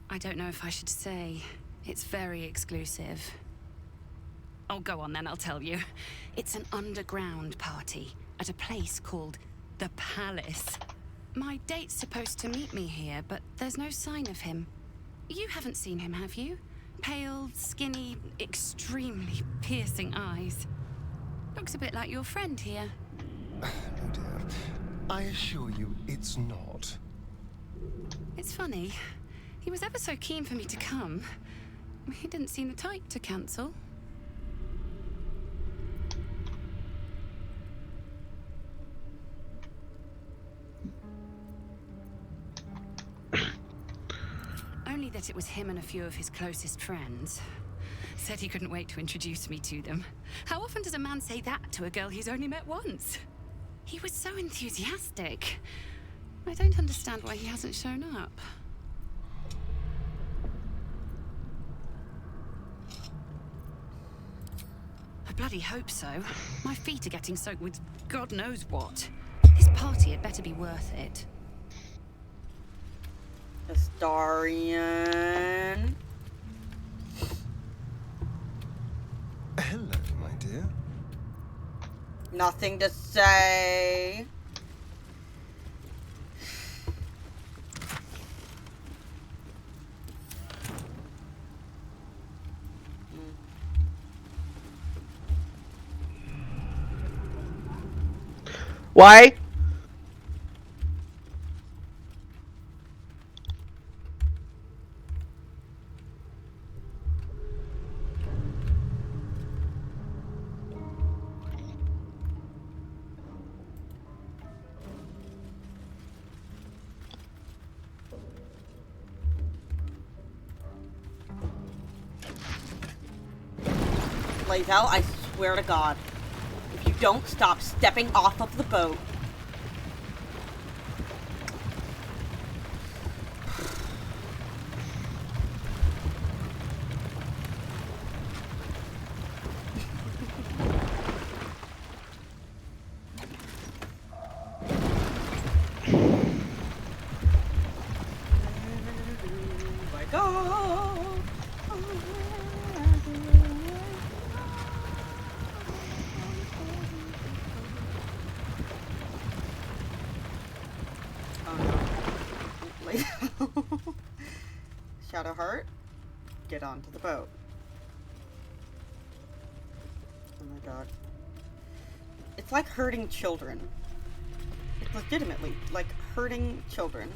[SPEAKER 8] I don't know if I should say. It's very exclusive. Oh, go on then, I'll tell you. It's an underground party at a place called The Palace. My date's supposed to meet me here, but there's no sign of him. You haven't seen him, have you? Pale, skinny, extremely piercing eyes. Looks a bit like your friend here.
[SPEAKER 9] Oh dear. I assure you, it's not.
[SPEAKER 8] It's funny. He was ever so keen for me to come. He didn't seem the type to cancel. Only that it was him and a few of his closest friends. Said he couldn't wait to introduce me to them. How often does a man say that to a girl he's only met once? He was so enthusiastic. I don't understand why he hasn't shown up. I bloody hope so. My feet are getting soaked with God knows what. This party had better be worth it.
[SPEAKER 1] Astarion.
[SPEAKER 9] Hello, my dear.
[SPEAKER 1] Nothing to say.
[SPEAKER 3] Why?
[SPEAKER 1] Lae'zel, I swear to God, if you don't stop stepping off of the boat. My God. Shadowheart, get onto the boat. Oh my god. It's like hurting children. It's legitimately like hurting children.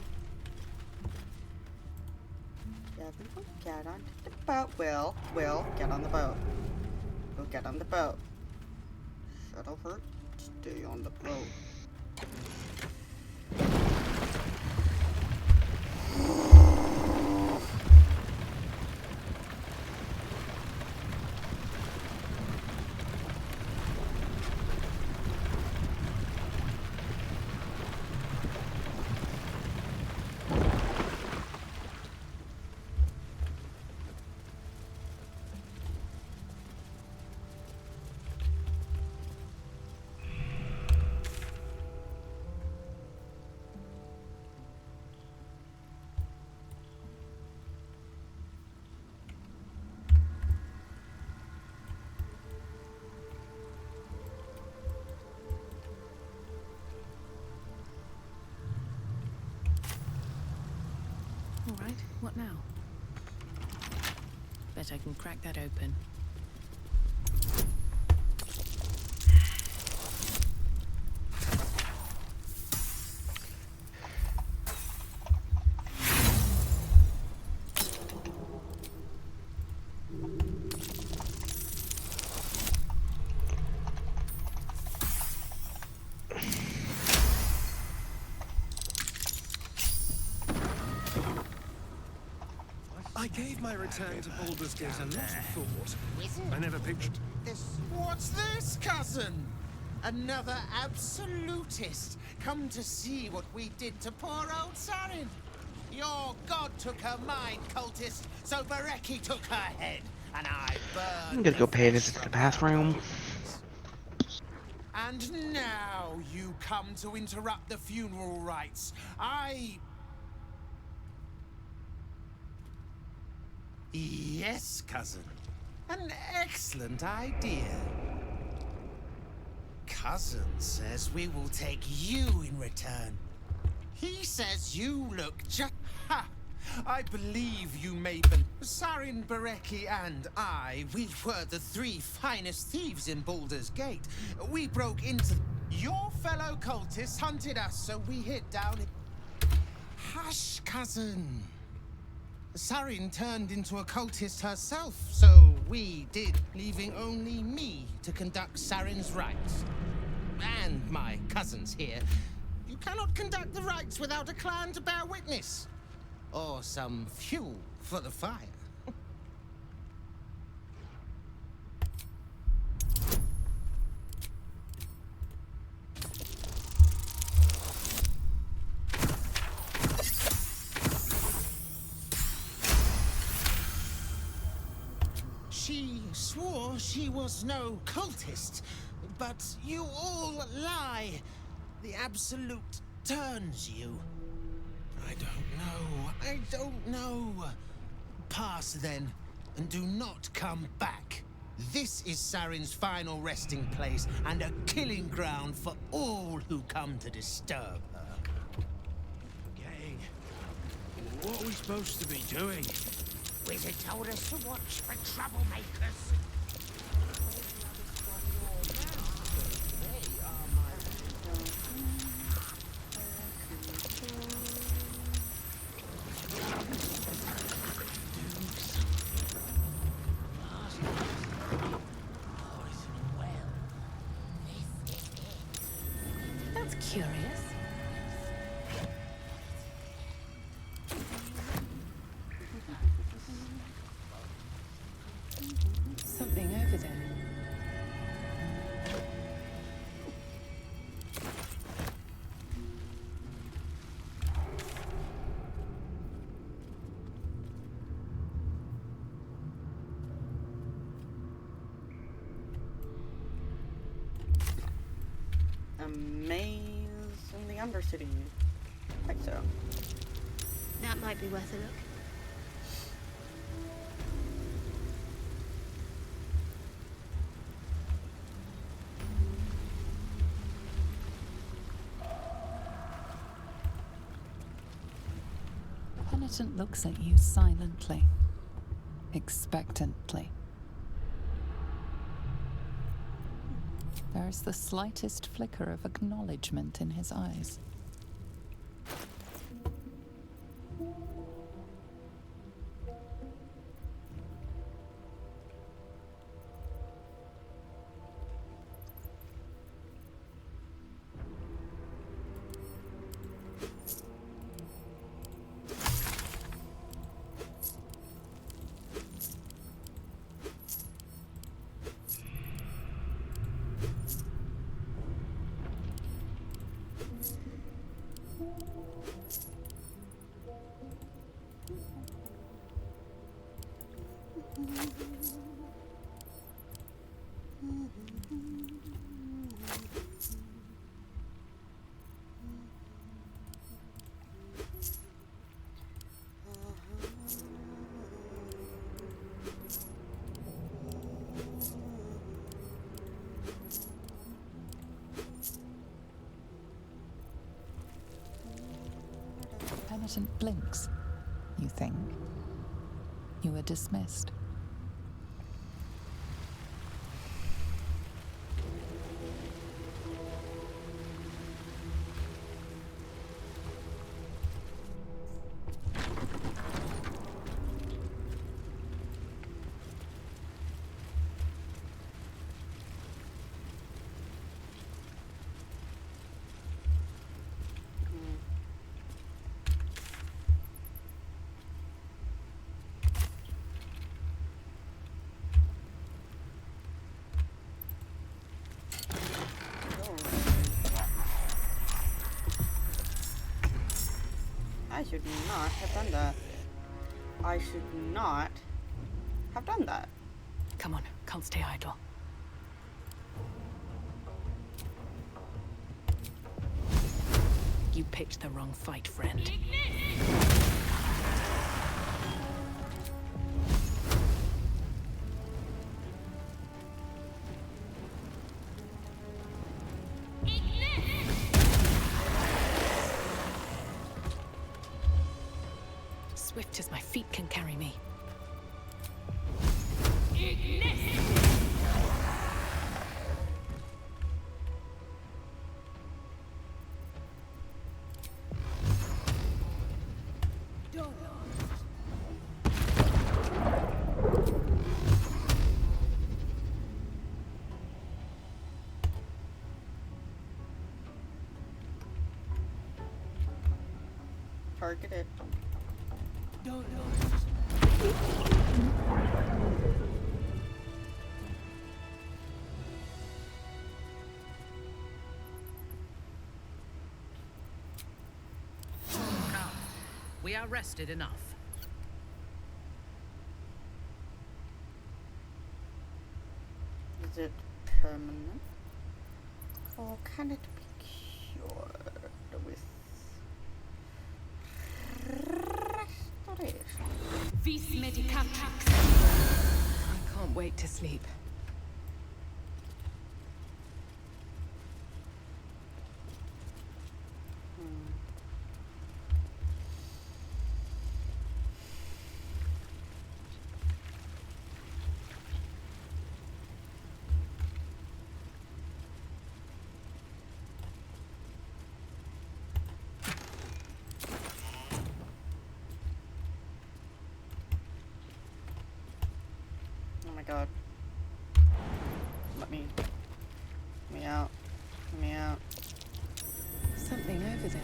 [SPEAKER 1] Everyone get onto the boat. Will, get on the boat. Will, get on the boat. Shadowheart, stay on the boat.
[SPEAKER 10] All right, what now? Bet I can crack that open.
[SPEAKER 9] I gave my return to Baldur's Gate a lot of thought. I never pictured
[SPEAKER 6] This. What's this, cousin? Another absolutist come to see what we did to poor old Sarin. Your god took her mind, cultist, so Bereki took her head, and I burned.
[SPEAKER 3] I'm gonna go pay a visit to the bathroom.
[SPEAKER 6] And now you come to interrupt the funeral rites. Yes, cousin. An excellent idea. Cousin says we will take you in return. He says you look just... Ha! I believe you may be... Sarin, Bereki, and I, we were the 3 finest thieves in Baldur's Gate. We broke into... Your fellow cultists hunted us, so we hid down... Hush, cousin. Sarin turned into a cultist herself, so we did, leaving only me to conduct Sarin's rites. And my cousins here. You cannot conduct the rites without a clan to bear witness. Or some fuel for the fire. She swore she was no cultist, but you all lie. The Absolute turns you. I don't know. Pass then, and do not come back. This is Sarin's final resting place, and a killing ground for all who come to disturb her.
[SPEAKER 11] Gang, what are we supposed to be doing?
[SPEAKER 6] Wizard told us to watch for troublemakers.
[SPEAKER 10] That's curious. Something over there.
[SPEAKER 1] A maze in the Undercity. I think so.
[SPEAKER 12] That might be worth a look.
[SPEAKER 10] Adjutant looks at you silently, expectantly. There is the slightest flicker of acknowledgement in his eyes. Penitent blinks. You think? You were dismissed.
[SPEAKER 1] I should not have done that. I should not have done that.
[SPEAKER 10] Come on, can't stay idle. You picked the wrong fight, friend. Swift as my feet can carry me.
[SPEAKER 1] Targeted.
[SPEAKER 13] Come, we are rested enough.
[SPEAKER 1] Is it permanent? Or can it be cured with restoration?
[SPEAKER 10] Vis medicatrix. I can't wait to sleep.
[SPEAKER 1] Oh my god. Let me out. Let me out.
[SPEAKER 10] Something over there.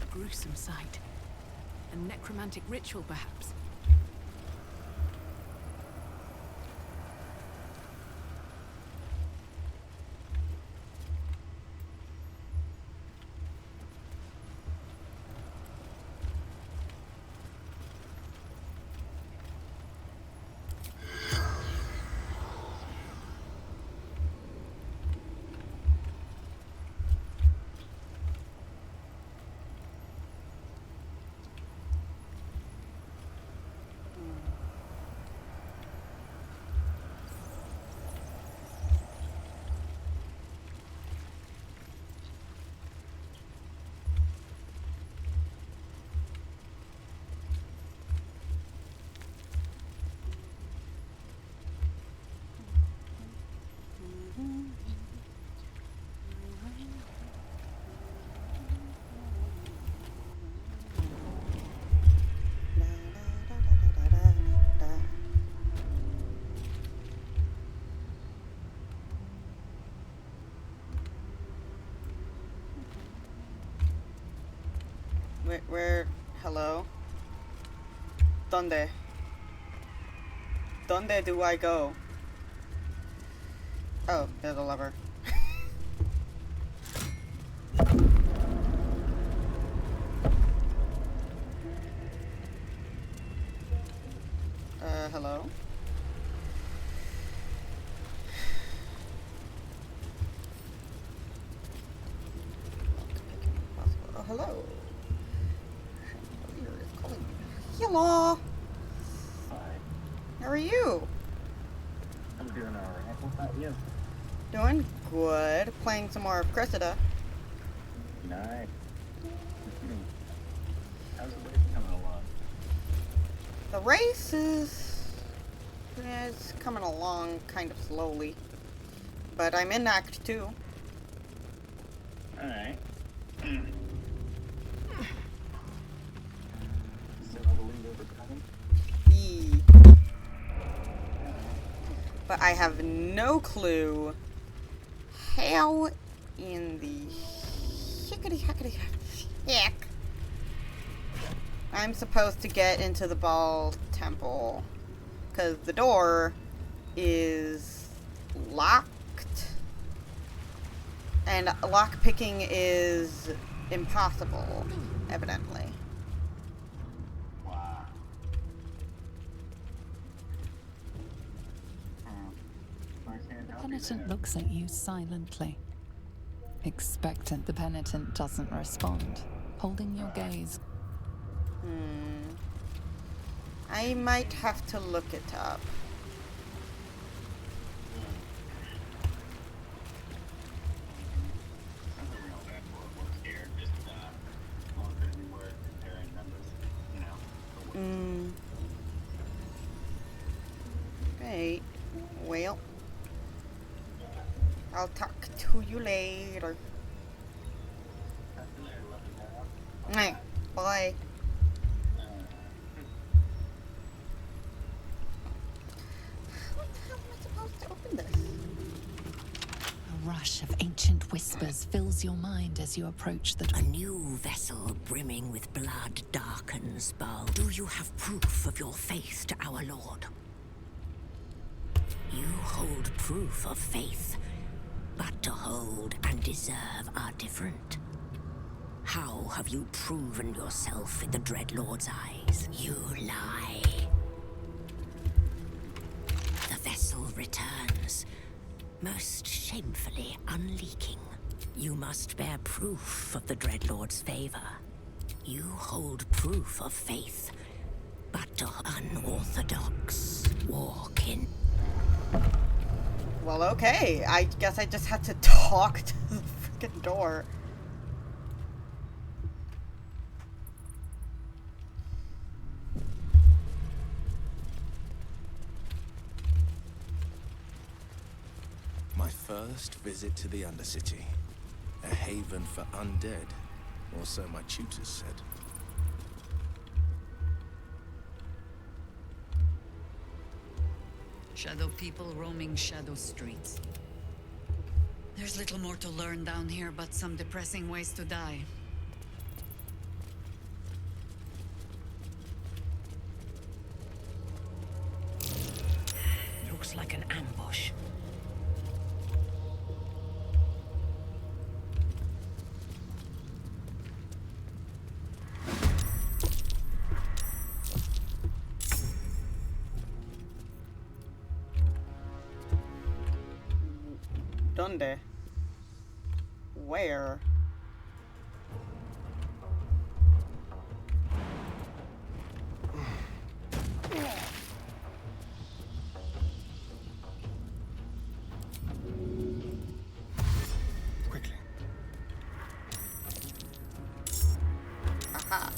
[SPEAKER 10] A gruesome sight. A necromantic ritual, perhaps.
[SPEAKER 1] Where? Hello? Donde? Donde do I go? Oh, there's a lever. Hello? Oh, hello. Hello. How are you?
[SPEAKER 14] I'm doing alright. How about you?
[SPEAKER 1] Doing good. Playing some more of Cressida.
[SPEAKER 14] Nice. How's the race coming along?
[SPEAKER 1] The race is... it's coming along kind of slowly. But I'm in Act 2.
[SPEAKER 14] Alright. Still have a lead over coming?
[SPEAKER 1] But I have no clue how in the hickety heck I'm supposed to get into the Bhaal Temple, because the door is locked and lockpicking is impossible, evidently.
[SPEAKER 10] The penitent looks at you silently. Expectant, the penitent doesn't respond, holding your gaze.
[SPEAKER 1] I might have to look it up. Right. Well, I'll talk to you later. Bye. How am I supposed to open this?
[SPEAKER 10] A rush of ancient whispers fills your mind as you approach the door.
[SPEAKER 15] A new vessel brimming with blood darkens Bhaal. Do you have proof of your faith to our Lord? You hold proof of faith, but to hold and deserve are different. How have you proven yourself in the Dreadlord's eyes? You lie. The vessel returns, most shamefully unleaking. You must bear proof of the Dreadlord's favor. You hold proof of faith, but to unorthodox walk in.
[SPEAKER 1] Well, okay. I guess I just had to talk to the freaking door.
[SPEAKER 16] My first visit to the Undercity. A haven for undead, or so my tutors said.
[SPEAKER 5] Shadow people roaming shadow streets. There's little more to learn down here, but some depressing ways to die.
[SPEAKER 15] Looks like an ambush.
[SPEAKER 1] Donde? Where?
[SPEAKER 16] Quickly.
[SPEAKER 1] Aha.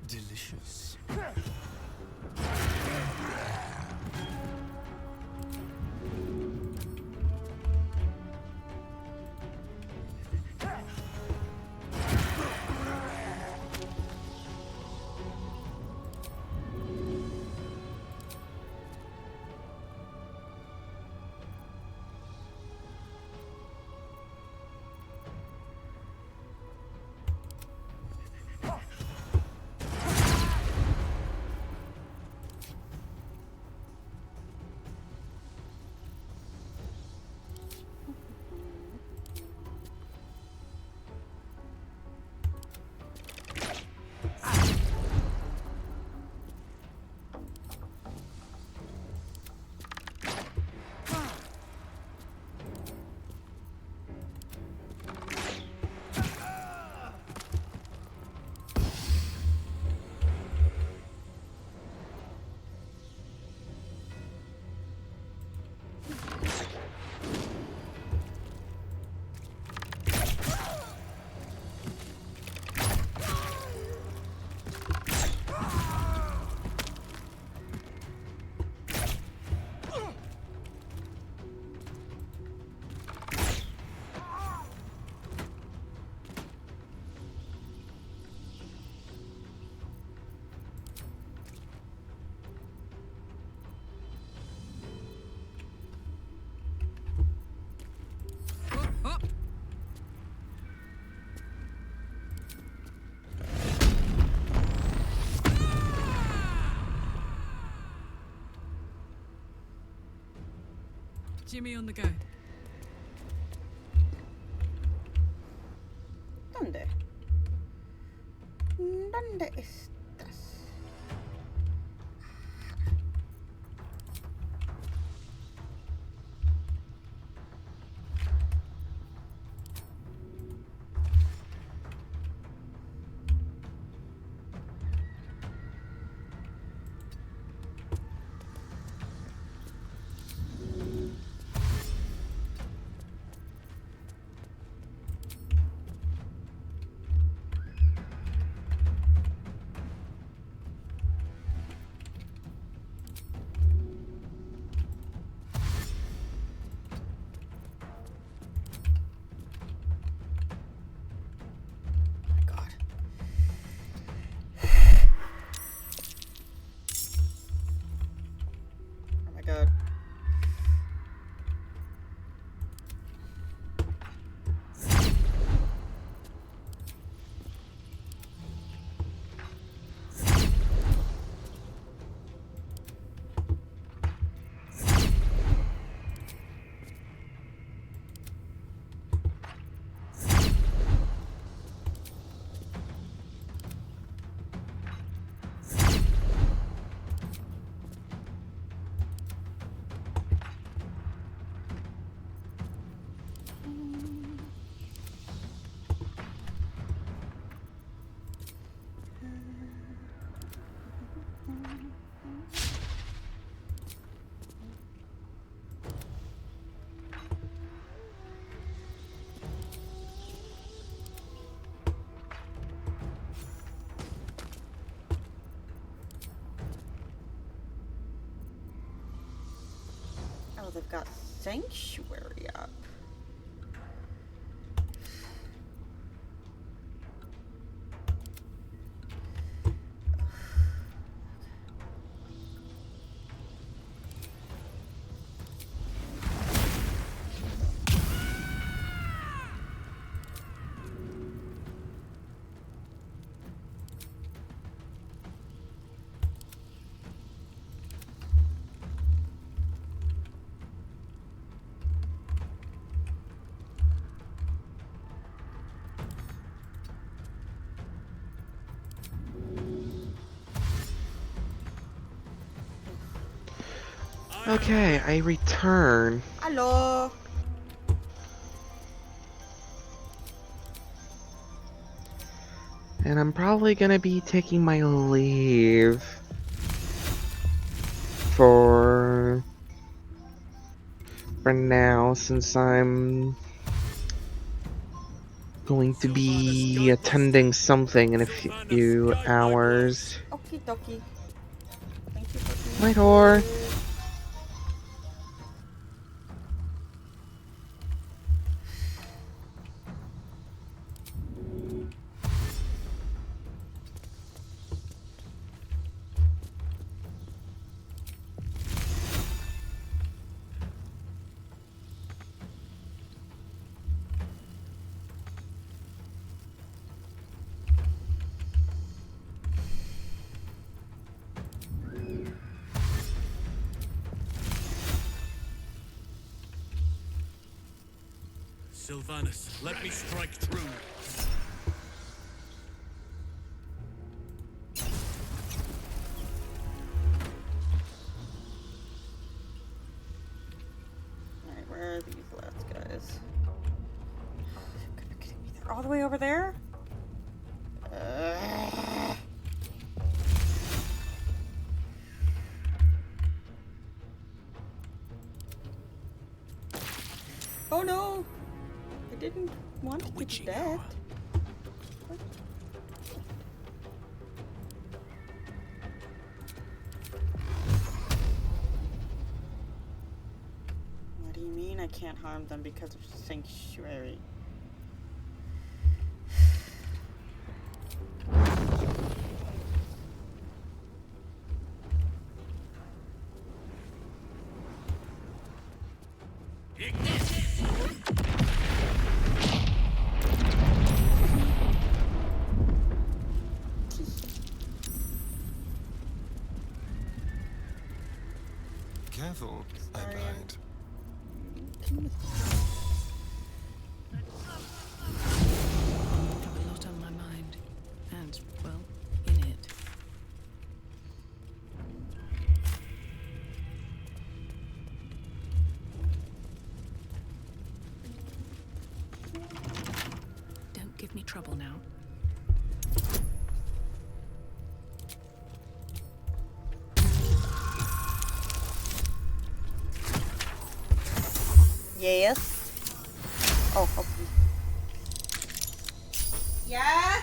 [SPEAKER 16] Delicious.
[SPEAKER 13] Jimmy on the go.
[SPEAKER 1] ¿Dónde? ¿Dónde estás? Oh my god. Oh, they've got Sanctuary up.
[SPEAKER 3] Okay, I return.
[SPEAKER 1] Hello.
[SPEAKER 3] And I'm probably gonna be taking my leave for now, since I'm going to be attending something in a few hours.
[SPEAKER 1] Okie dokie. Thank you for
[SPEAKER 3] My door.
[SPEAKER 9] Sylvanus, let me strike true.
[SPEAKER 1] Alright, where are these last guys? They're all the way over there? Oh no! I didn't want to do that. What do you mean I can't harm them because of Sanctuary?
[SPEAKER 9] Careful, I bind.
[SPEAKER 10] working with I have a lot on my mind. And, well, in it. Don't give me trouble now.
[SPEAKER 1] Yes. Oh, okay. Yeah.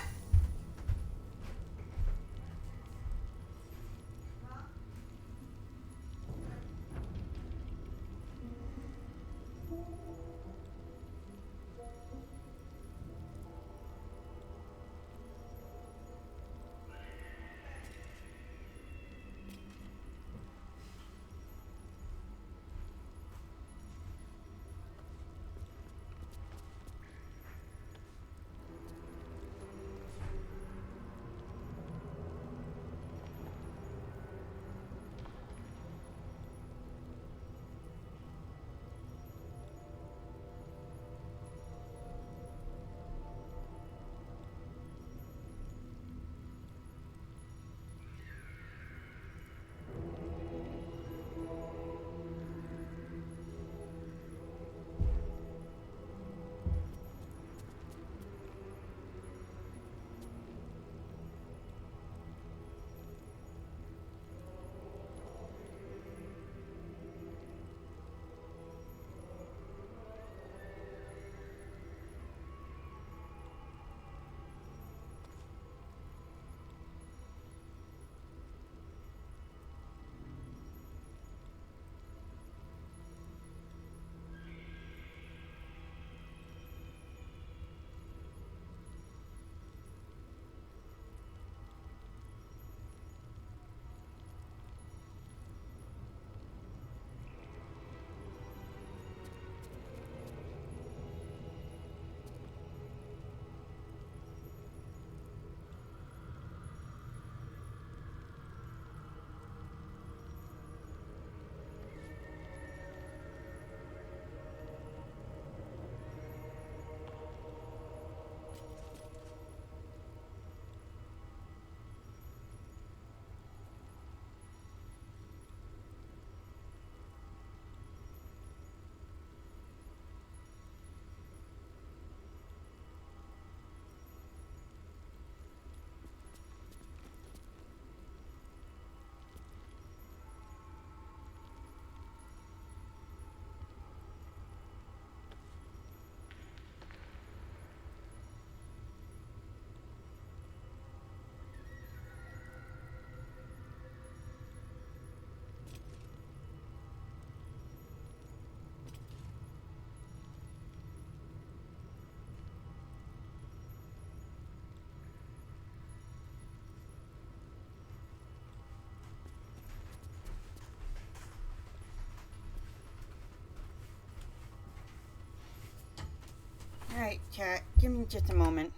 [SPEAKER 1] Alright, chat. Give me just a moment.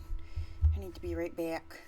[SPEAKER 1] I need to be right back.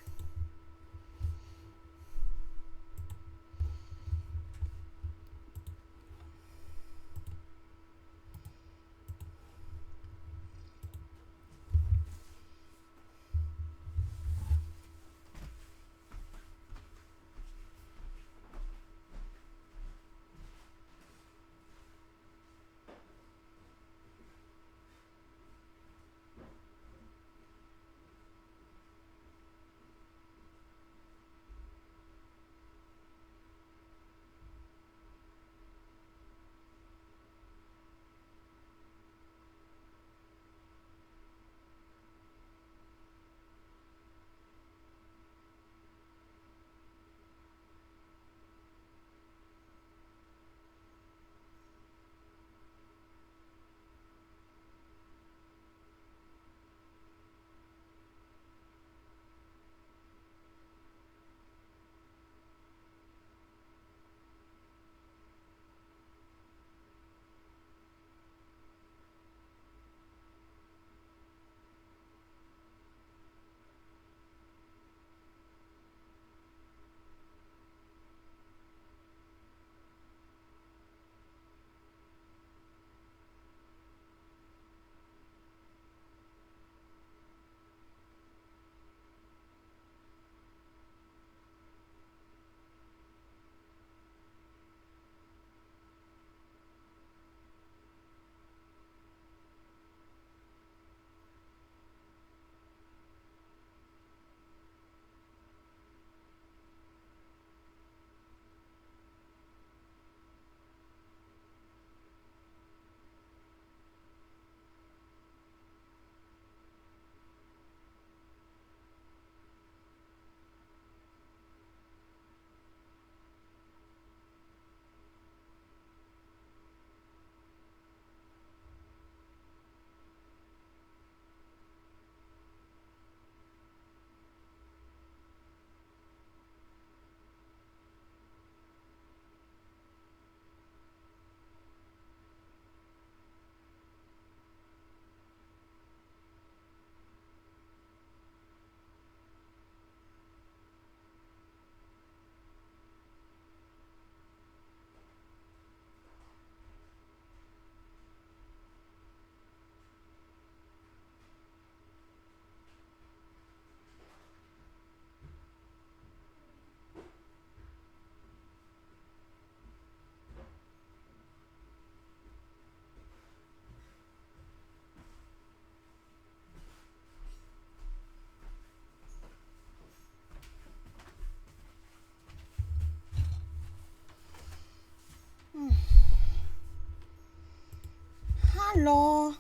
[SPEAKER 1] Hello.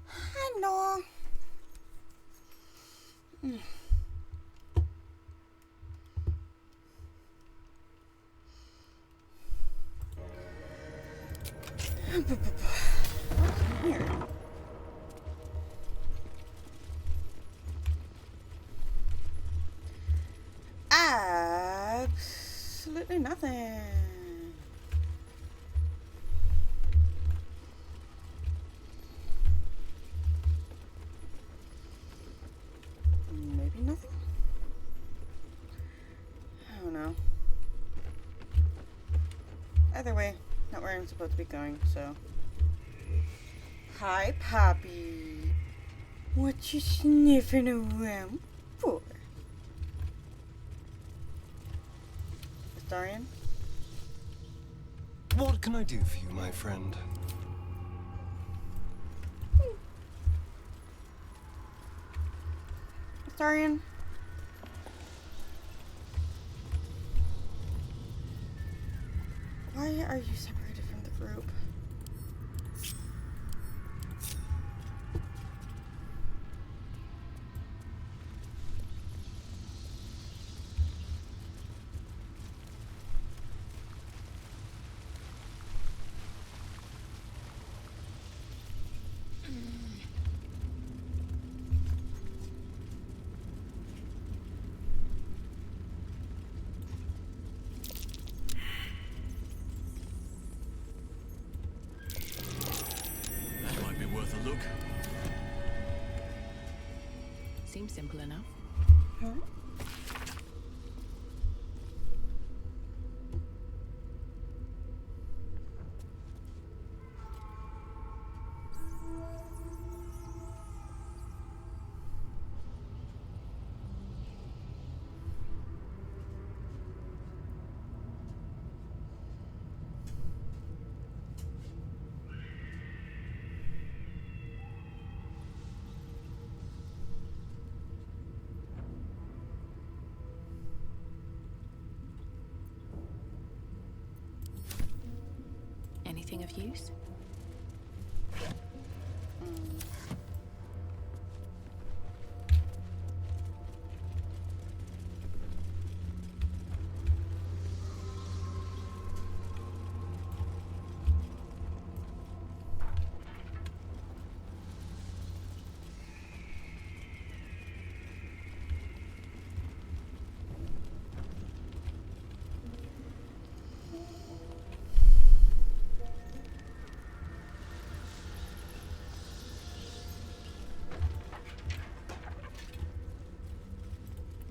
[SPEAKER 1] Hello. What's in here? Absolutely nothing. Maybe nothing? I don't know. Either way, not where I'm supposed to be going, so. Hi, Poppy. What you sniffing around for? Astarion?
[SPEAKER 9] What can I do for you, my friend?
[SPEAKER 1] Astarion? Why are you separated from the group?
[SPEAKER 7] That might be worth a look.
[SPEAKER 10] Seems simple enough.
[SPEAKER 1] Huh?
[SPEAKER 10] Anything of use?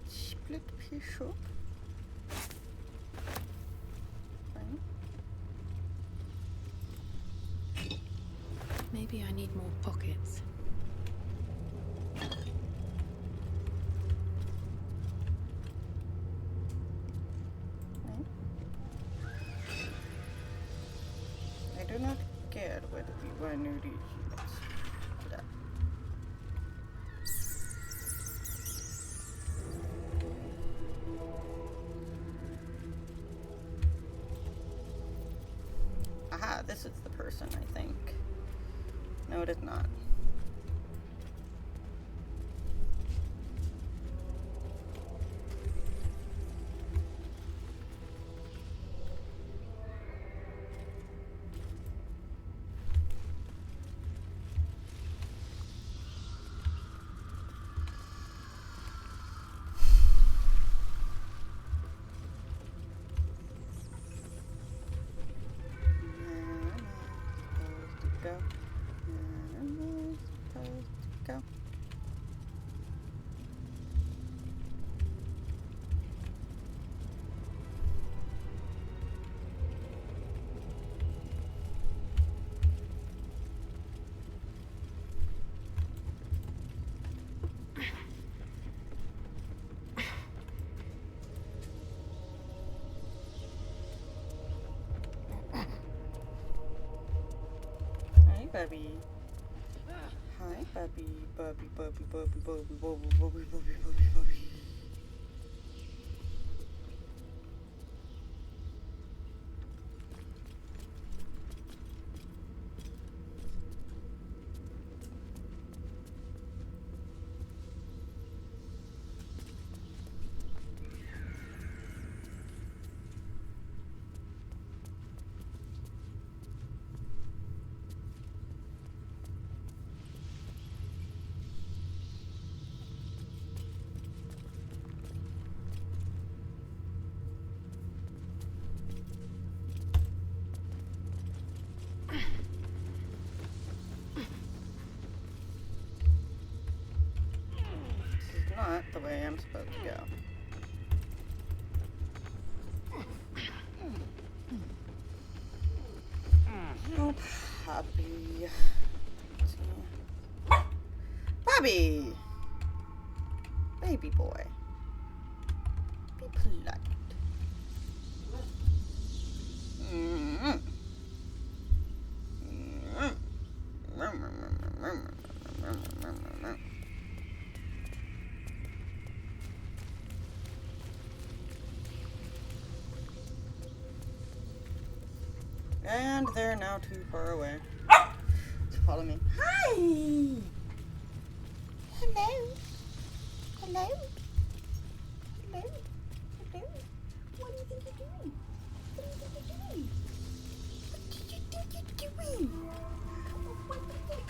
[SPEAKER 1] Split piece up. Fine.
[SPEAKER 10] Maybe I need more pockets.
[SPEAKER 1] I do not care whether we buy new units for that. Aha, this is the person, I think. No, it is not. Go. Hi, Bubby. Hi, Bubby. Bubby, Bubby, Bubby, Bubby, Bubby, Bubby, Bubby, Bubby, Bubby. not the way I'm supposed to go. Oh, puppy. Let's see. Bobby! Baby boy. Be polite. Mm-hmm. And they're now too far away to follow me. Hi! Hello? Hello? Hello? Hello? What do you think you're doing? What do you think you're doing? What do you think you're doing? What do you think?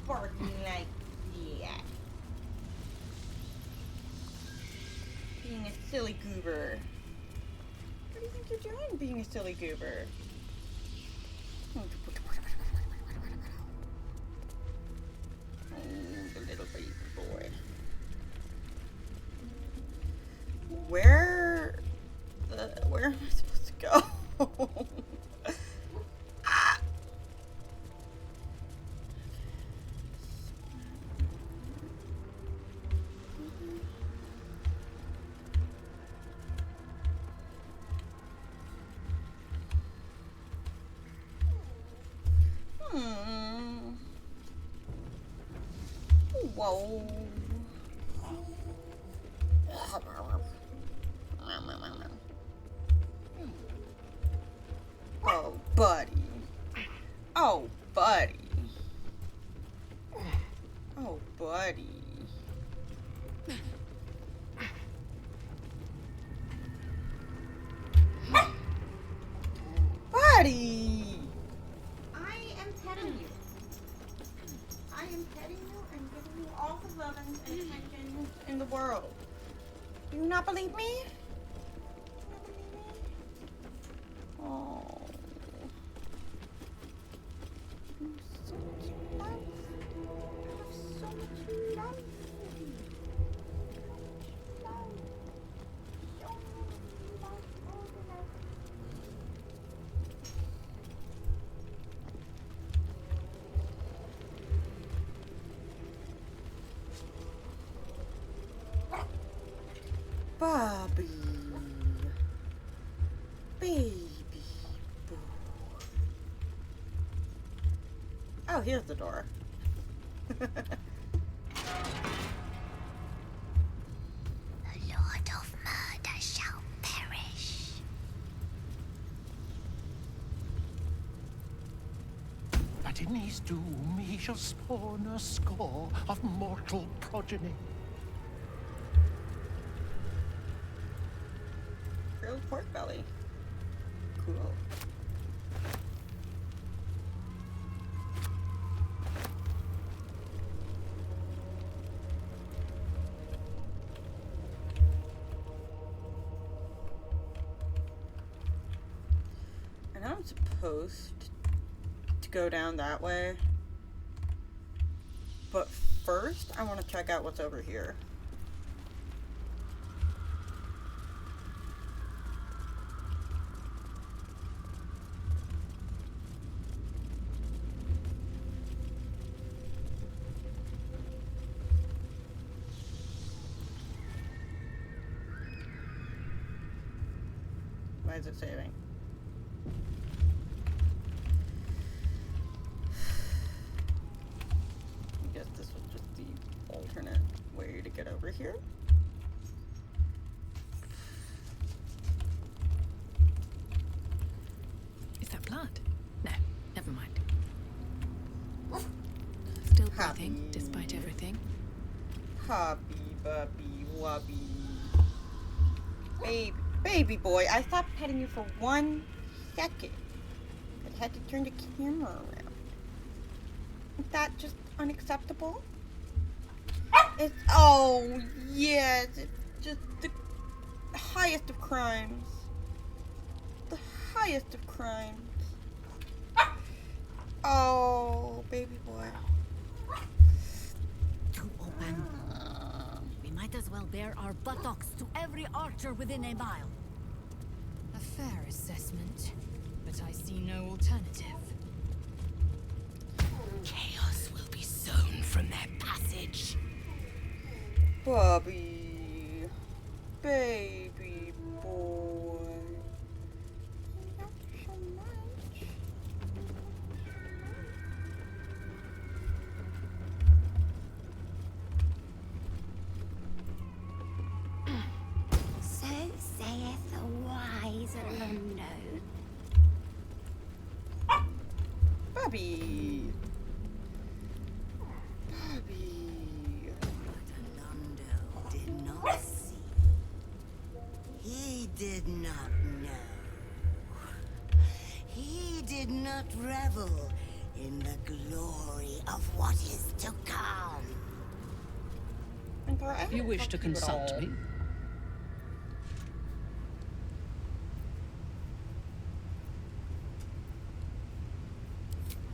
[SPEAKER 1] Barking like that. Being a silly goober. What do you think you're doing, being a silly goober? Oh, the little baby boy. Where am I supposed to go? Ah. Whoa. Oh, buddy. Oh, buddy. Oh, buddy. Buddy! I am petting you. I am petting you and giving you all the love and attention in the world. Do you not believe me? Oh. You're so much love. You have so much love. Bobby. Baby boy. Oh, here's the door.
[SPEAKER 15] The Lord of Murder shall perish.
[SPEAKER 11] But in his doom he shall spawn a score of mortal progeny.
[SPEAKER 1] Grilled pork belly. Cool. And I'm supposed to go down that way. But first, I want to check out what's over here. Why is it saving? I guess this was just the alternate way to get over here.
[SPEAKER 10] Is that blood? No, never mind. Still breathing, despite everything.
[SPEAKER 1] Hobby, bubby, wubby. Baby boy, I stopped petting you for 1 second. I had to turn the camera around. Is that just unacceptable? It's, oh, yes, it's just the highest of crimes. The highest of crimes. Oh, baby boy.
[SPEAKER 17] can. We might as well bare our buttocks to every archer within a mile.
[SPEAKER 5] A fair assessment, but I see no alternative.
[SPEAKER 15] Chaos will be sown from their passage.
[SPEAKER 1] Bobby, baby boy. Not so much.
[SPEAKER 15] So saith the wise Alondo.
[SPEAKER 1] Bobby. Bobby.
[SPEAKER 15] Alondo did not see. He did not know. He did not revel in the glory of what is to come.
[SPEAKER 13] You wish to consult me?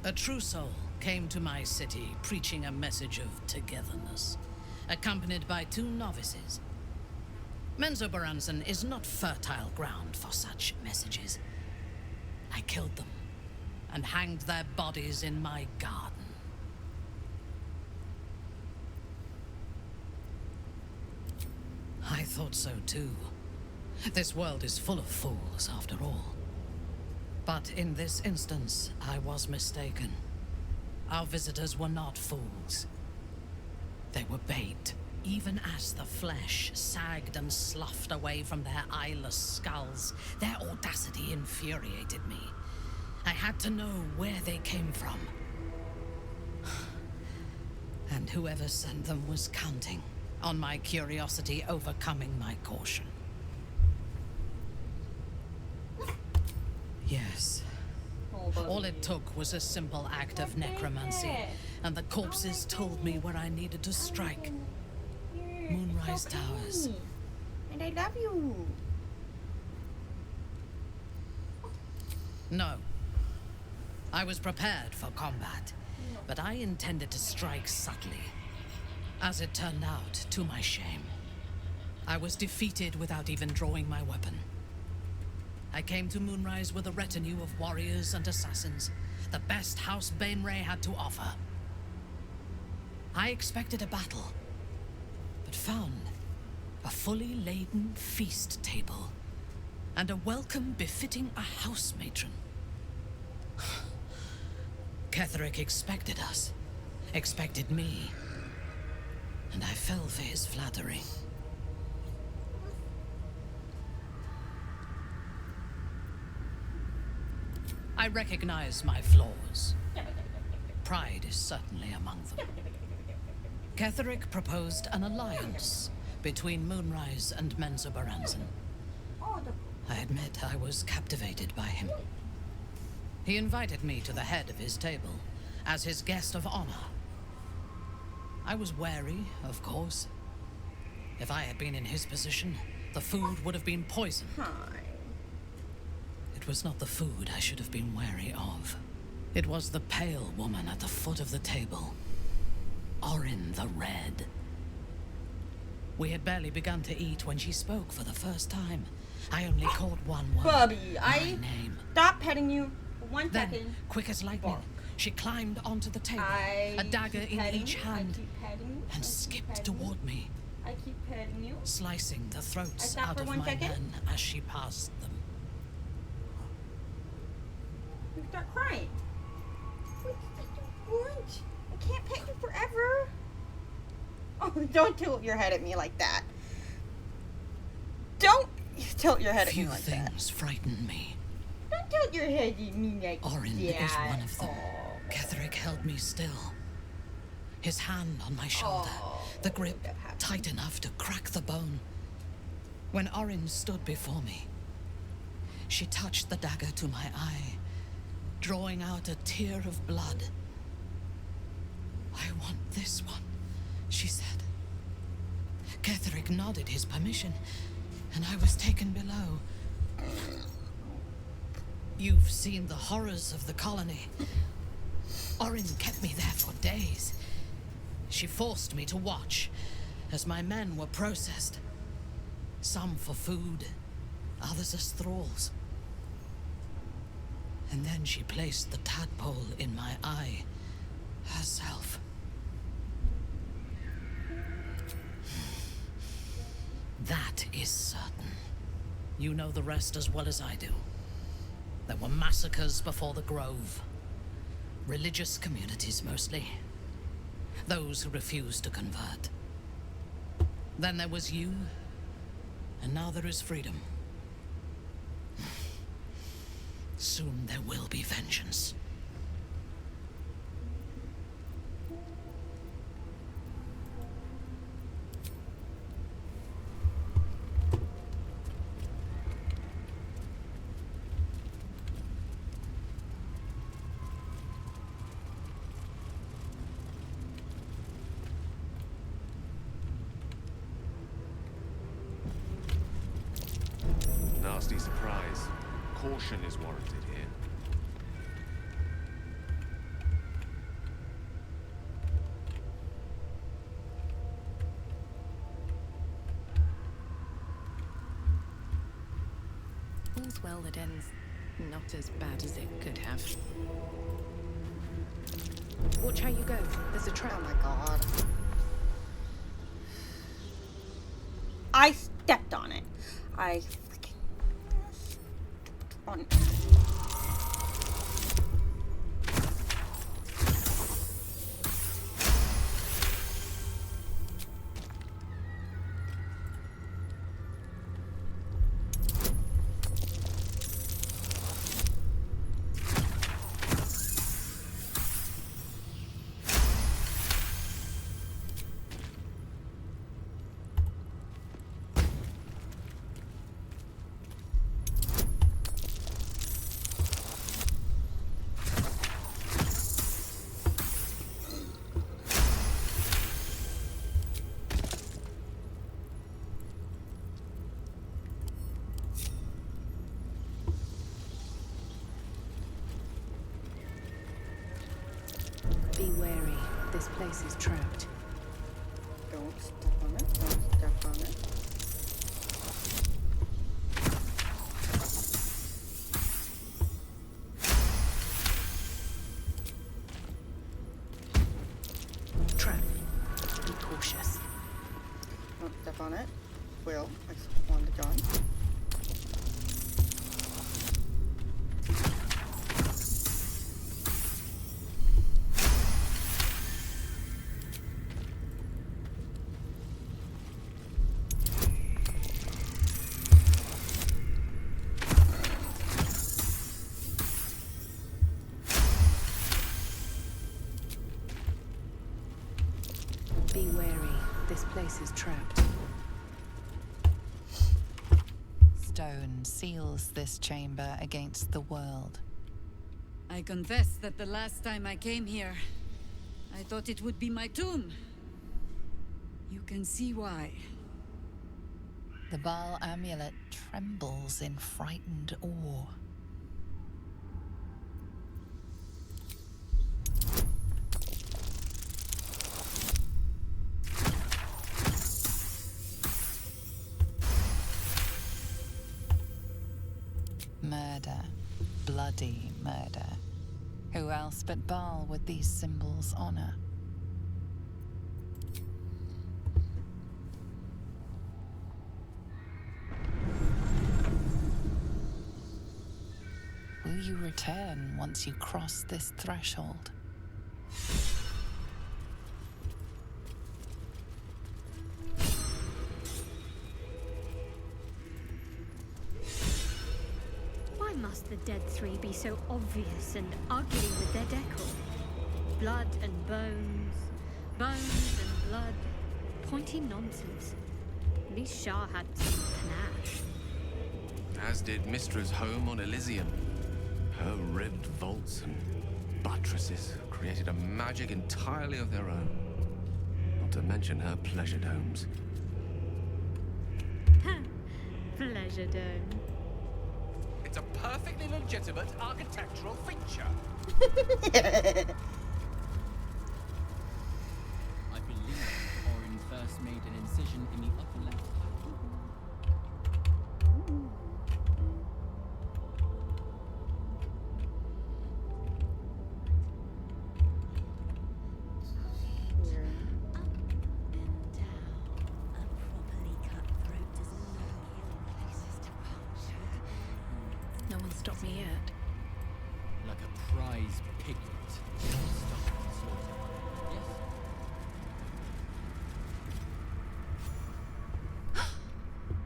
[SPEAKER 13] A true soul came to my city preaching a message of togetherness, accompanied by 2 novices. Menzoberranzan is not fertile ground for such messages. I killed them and hanged their bodies in my garden. I thought so too. This world is full of fools, after all. But in this instance, I was mistaken. Our visitors were not fools. They were bait, even as the flesh sagged and sloughed away from their eyeless skulls. Their audacity infuriated me. I had to know where they came from. And whoever sent them was counting on my curiosity overcoming my caution. Yes. All it took was a simple act of necromancy, and the corpses told me where I needed to strike. Moonrise Towers.
[SPEAKER 1] And I love you.
[SPEAKER 13] No. I was prepared for combat, but I intended to strike subtly. As it turned out, to my shame, I was defeated without even drawing my weapon. I came to Moonrise with a retinue of warriors and assassins, the best House Bainray had to offer. I expected a battle, but found a fully laden feast table and a welcome befitting a house matron. Ketheric expected us, expected me, and I fell for his flattery. I recognize my flaws. Pride is certainly among them. Ketheric proposed an alliance between Moonrise and Menzoberranzan. I admit I was captivated by him. He invited me to the head of his table as his guest of honor. I was wary, of course. If I had been in his position, the food would have been poisoned. It was not the food I should have been wary of. It was the pale woman at the foot of the table. Orin the Red. We had barely begun to eat when she spoke for the first time. I only caught one word.
[SPEAKER 1] Bobby,
[SPEAKER 13] my name.
[SPEAKER 1] Stop petting you for 1
[SPEAKER 13] Then,
[SPEAKER 1] second.
[SPEAKER 13] quick as lightning, she climbed onto the table, a dagger in each hand, and skipped toward me,
[SPEAKER 1] I keep petting you.
[SPEAKER 13] slicing the throats
[SPEAKER 1] stop
[SPEAKER 13] out
[SPEAKER 1] for
[SPEAKER 13] of
[SPEAKER 1] 1
[SPEAKER 13] my
[SPEAKER 1] second.
[SPEAKER 13] men as she passed them.
[SPEAKER 1] You start crying. What do you want? I can't pet you forever. Oh, don't tilt your head at me like that. Don't tilt your head at me like that.
[SPEAKER 13] Few things frightened me.
[SPEAKER 1] Don't tilt your head at me like
[SPEAKER 13] Orin
[SPEAKER 1] that.
[SPEAKER 13] is one of them. Ketheric held me still. His hand on my shoulder, the grip tight enough to crack the bone. When Orin stood before me, she touched the dagger to my eye, drawing out a tear of blood. I want this one, she said. Ketheric nodded his permission, and I was taken below. You've seen the horrors of the colony. Orin kept me there for days. She forced me to watch as my men were processed. Some for food, others as thralls. And then she placed the tadpole in my eye herself. That is certain. You know the rest as well as I do. There were massacres before the Grove. Religious communities mostly. Those who refused to convert. Then there was you, and now there is freedom. Soon there will be vengeance.
[SPEAKER 18] Nasty surprise. Caution is warranted here.
[SPEAKER 10] All's well that ends not as bad as it could have. Watch how you go. There's a trap.
[SPEAKER 1] Oh my god. I stepped on it. I freaking on it.
[SPEAKER 10] Be wary. This place is trapped.
[SPEAKER 1] Don't step on it. Don't step on it.
[SPEAKER 10] Trap. Be cautious.
[SPEAKER 1] Don't step on it. Will. I spawned the gun.
[SPEAKER 10] Be wary. This place is trapped. Stone seals this chamber against the world.
[SPEAKER 5] I confess that the last time I came here, I thought it would be my tomb. You can see why.
[SPEAKER 10] The Baal amulet trembles in frightened awe. Murder. Bloody murder. Who else but Baal would these symbols honor? Will you return once you cross this threshold?
[SPEAKER 12] Why must the Dead Three be so obvious and ugly with their decor? Blood and bones, bones and blood. Pointy nonsense. At least Shah had some panache.
[SPEAKER 18] As did Mystra's home on Elysium. Her ribbed vaults and buttresses created a magic entirely of their own. Not to mention her pleasure domes.
[SPEAKER 12] Pleasure dome.
[SPEAKER 11] It's a perfectly legitimate architectural feature.
[SPEAKER 19] I've incision in the upper left.
[SPEAKER 10] No one stopped me yet.
[SPEAKER 19] Like a prize piglet.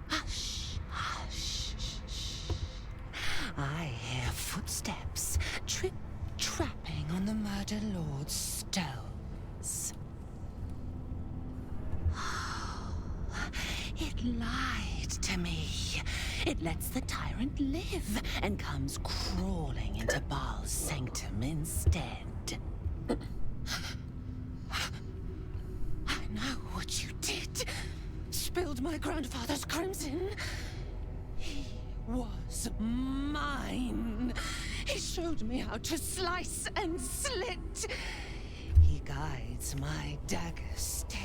[SPEAKER 15] Hush, hush, shh. I hear footsteps trip-trapping on the Murder Lord's stones. It lied to me. It lets the tyrant live and comes crawling into Baal's sanctum instead. I know what you did. Spilled my grandfather's crimson. He was mine. He showed me how to slice and slit. He guides my dagger still.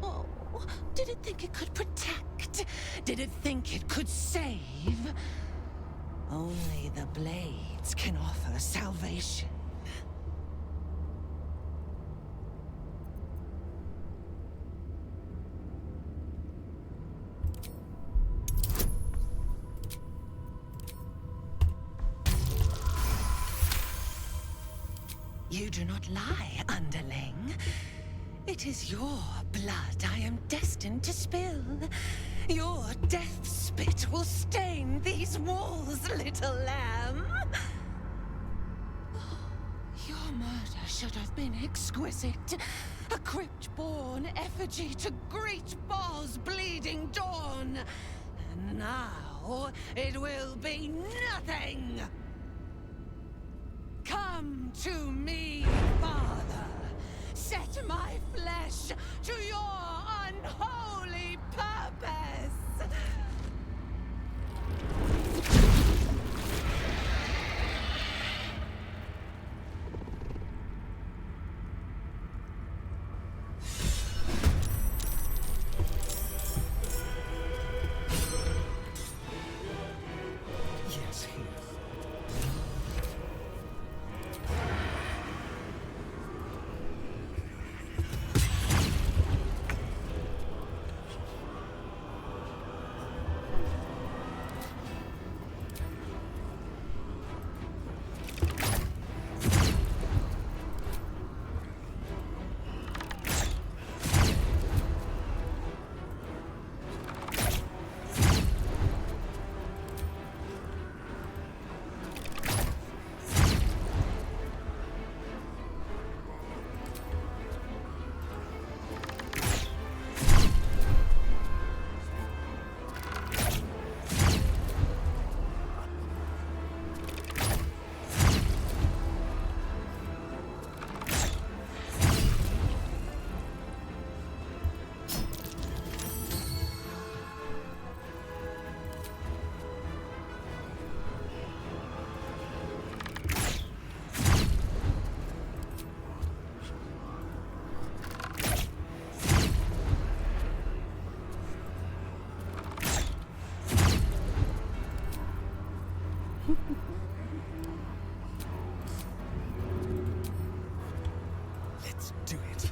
[SPEAKER 15] Oh, did it think it could protect? Did it think it could save? Only the blades can offer salvation. You do not lie, underling. It is your blood I am destined to spill. Your death spit will stain these walls, little lamb. Your murder should have been exquisite. A crypt-born effigy to greet Baal's bleeding dawn. And now it will be nothing. Come to me, Father. Set my flesh to your unholy purpose!
[SPEAKER 9] Yes, here. Let's do it.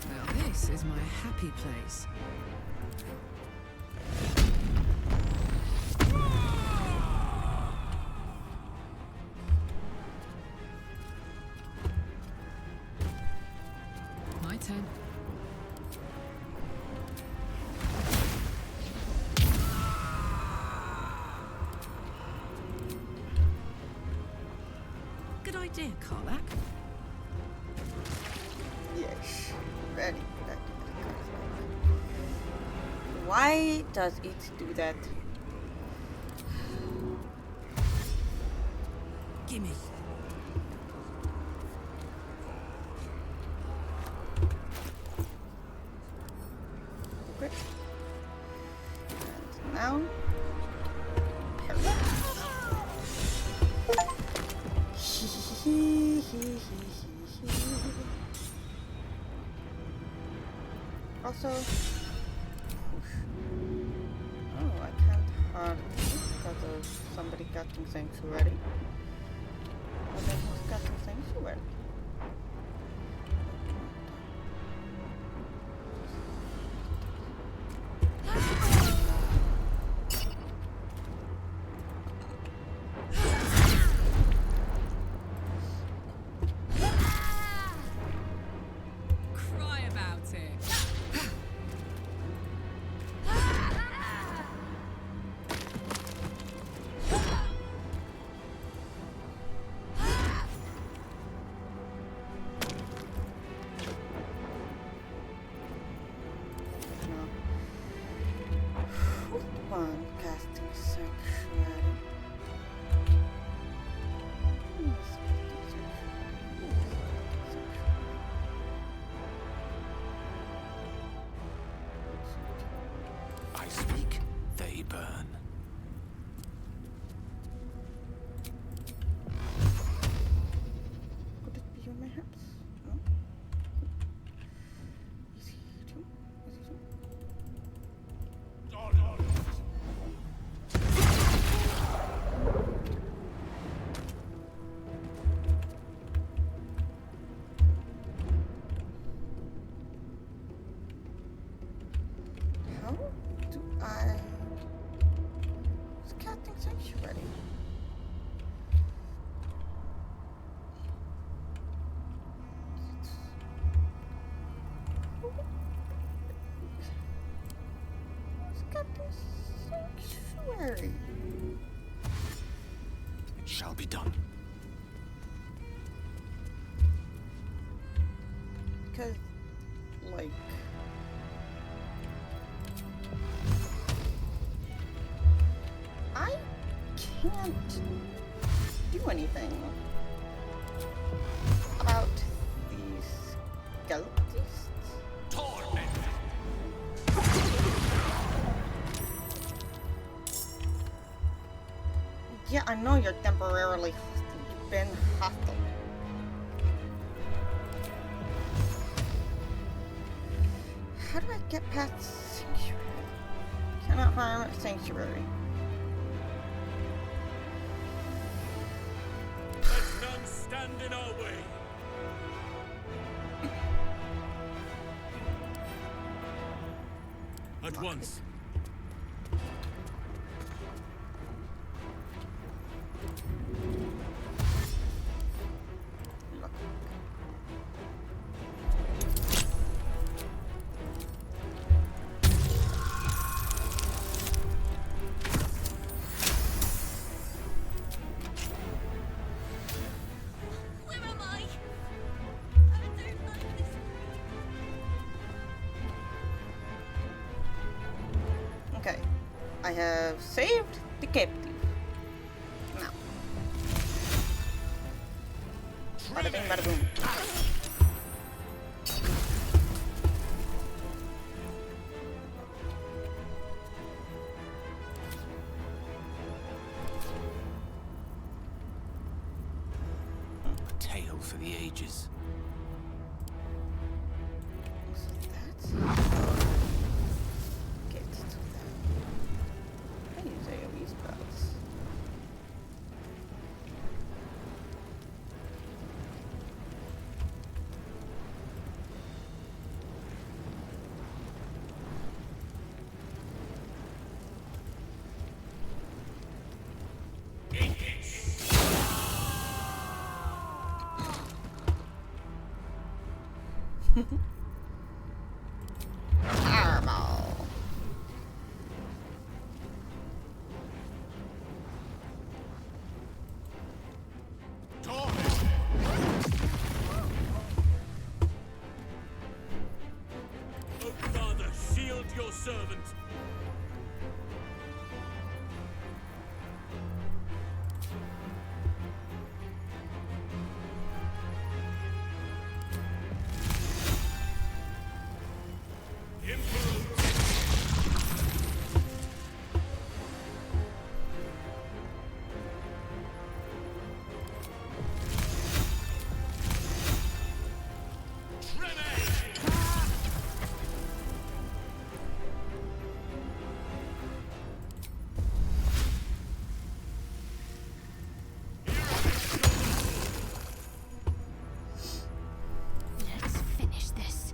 [SPEAKER 13] Now this is my happy place. My turn. Good idea, Karlach.
[SPEAKER 1] Ready. Why does it do that?
[SPEAKER 17] Gimme.
[SPEAKER 1] Okay. And now. Also, oh, I can't hardly because of somebody catching sanctuary. But then who's catching sanctuary?
[SPEAKER 17] Cry about it.
[SPEAKER 1] One casting sanctuary.
[SPEAKER 16] I speak, they burn.
[SPEAKER 1] Could it be on my hands? No. Is he too? Is he too? How do I... Who's casting sanctuary? Who's casting sanctuary?
[SPEAKER 16] It shall be done.
[SPEAKER 1] Because, like... I can't do anything about these skeletons. Yeah, I know you're temporarily hostile. You've been hostile. How do I get past sanctuary? Cannot harm sanctuary.
[SPEAKER 9] Let none stand in our way. At once.
[SPEAKER 17] Where am I? I don't like this.
[SPEAKER 1] Okay. I have saved the captive. Now. Bada bing, bada boom.
[SPEAKER 16] A tale for the ages.
[SPEAKER 1] Get to that. I use AoE spells. Fireball.
[SPEAKER 9] servant.
[SPEAKER 15] Let's finish this.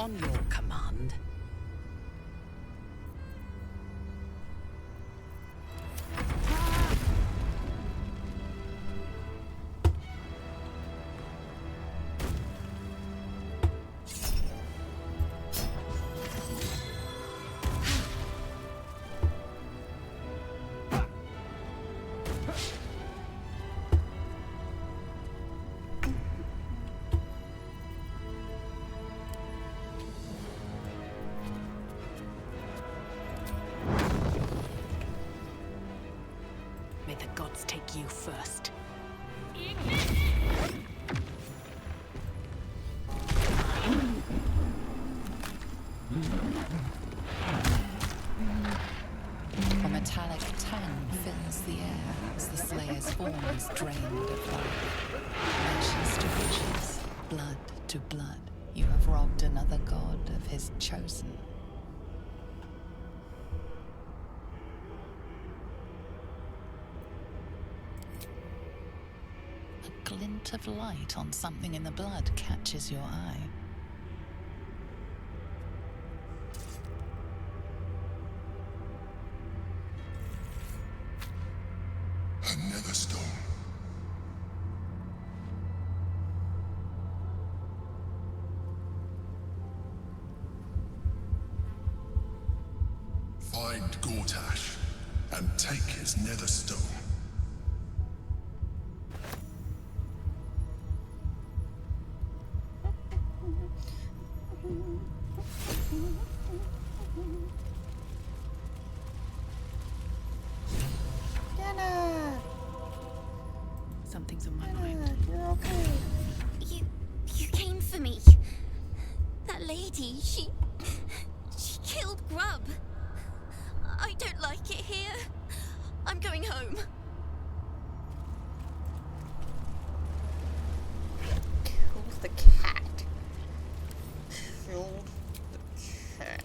[SPEAKER 13] On your command. May the gods take you first.
[SPEAKER 10] A metallic tang fills the air as the Slayer's form is drained of life. Ashes to ashes, blood to blood, you have robbed another god of his chosen. A glint of light on something in the blood catches your eye.
[SPEAKER 20] A netherstone. Find Gortash and take his netherstone.
[SPEAKER 13] Something's on my mind.
[SPEAKER 1] You're okay.
[SPEAKER 15] You came for me. That lady, she killed Grub. I
[SPEAKER 21] don't like it here. I'm going home.
[SPEAKER 1] Who's the cat? Killed the cat.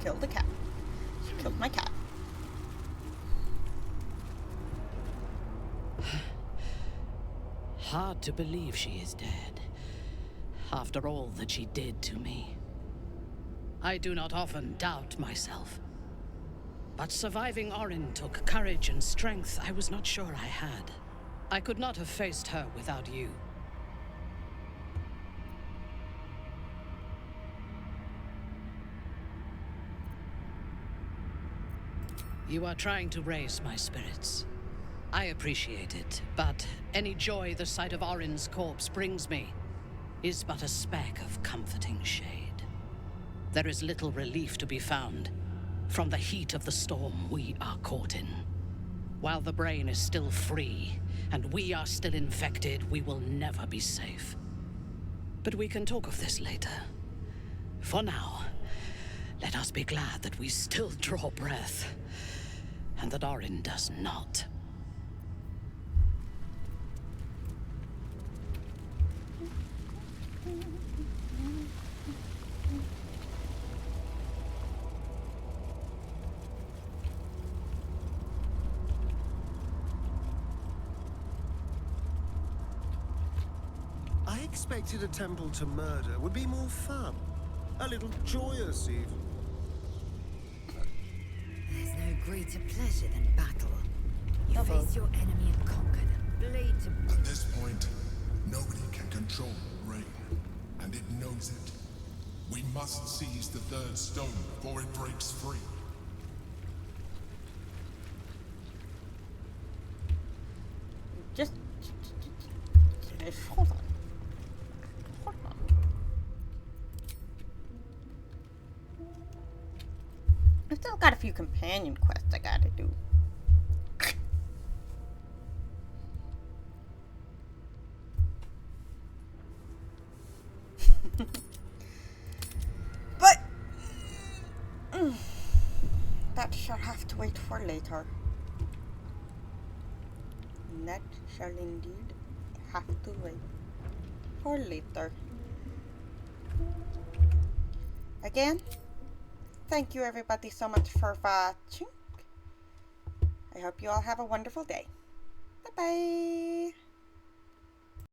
[SPEAKER 1] Killed the cat. She killed my cat.
[SPEAKER 13] Hard to believe she is dead, after all that she did to me. I do not often doubt myself, but surviving Orin took courage and strength I was not sure I had. I could not have faced her without you. You are trying to raise my spirits. I appreciate it, but any joy the sight of Orin's corpse brings me is but a speck of comforting shade. There is little relief to be found from the heat of the storm we are caught in. While the brain is still free, and we are still infected, we will never be safe. But we can talk of this later. For now, let us be glad that we still draw breath, and that Orin does not.
[SPEAKER 9] I expected a temple to murder would be more fun. A little joyous, even.
[SPEAKER 17] There's no greater pleasure than battle. You face your enemy and conquer them, blade to blade.
[SPEAKER 20] At this point, nobody can control the brain, and it knows it. We must seize the third stone before it breaks free.
[SPEAKER 1] Just hold on. Hold on. I've still got a few companion quests I gotta do. But that shall have to wait for later. That shall indeed have to wait for later. Again, thank you everybody so much for watching. I hope you all have a wonderful day. Bye bye.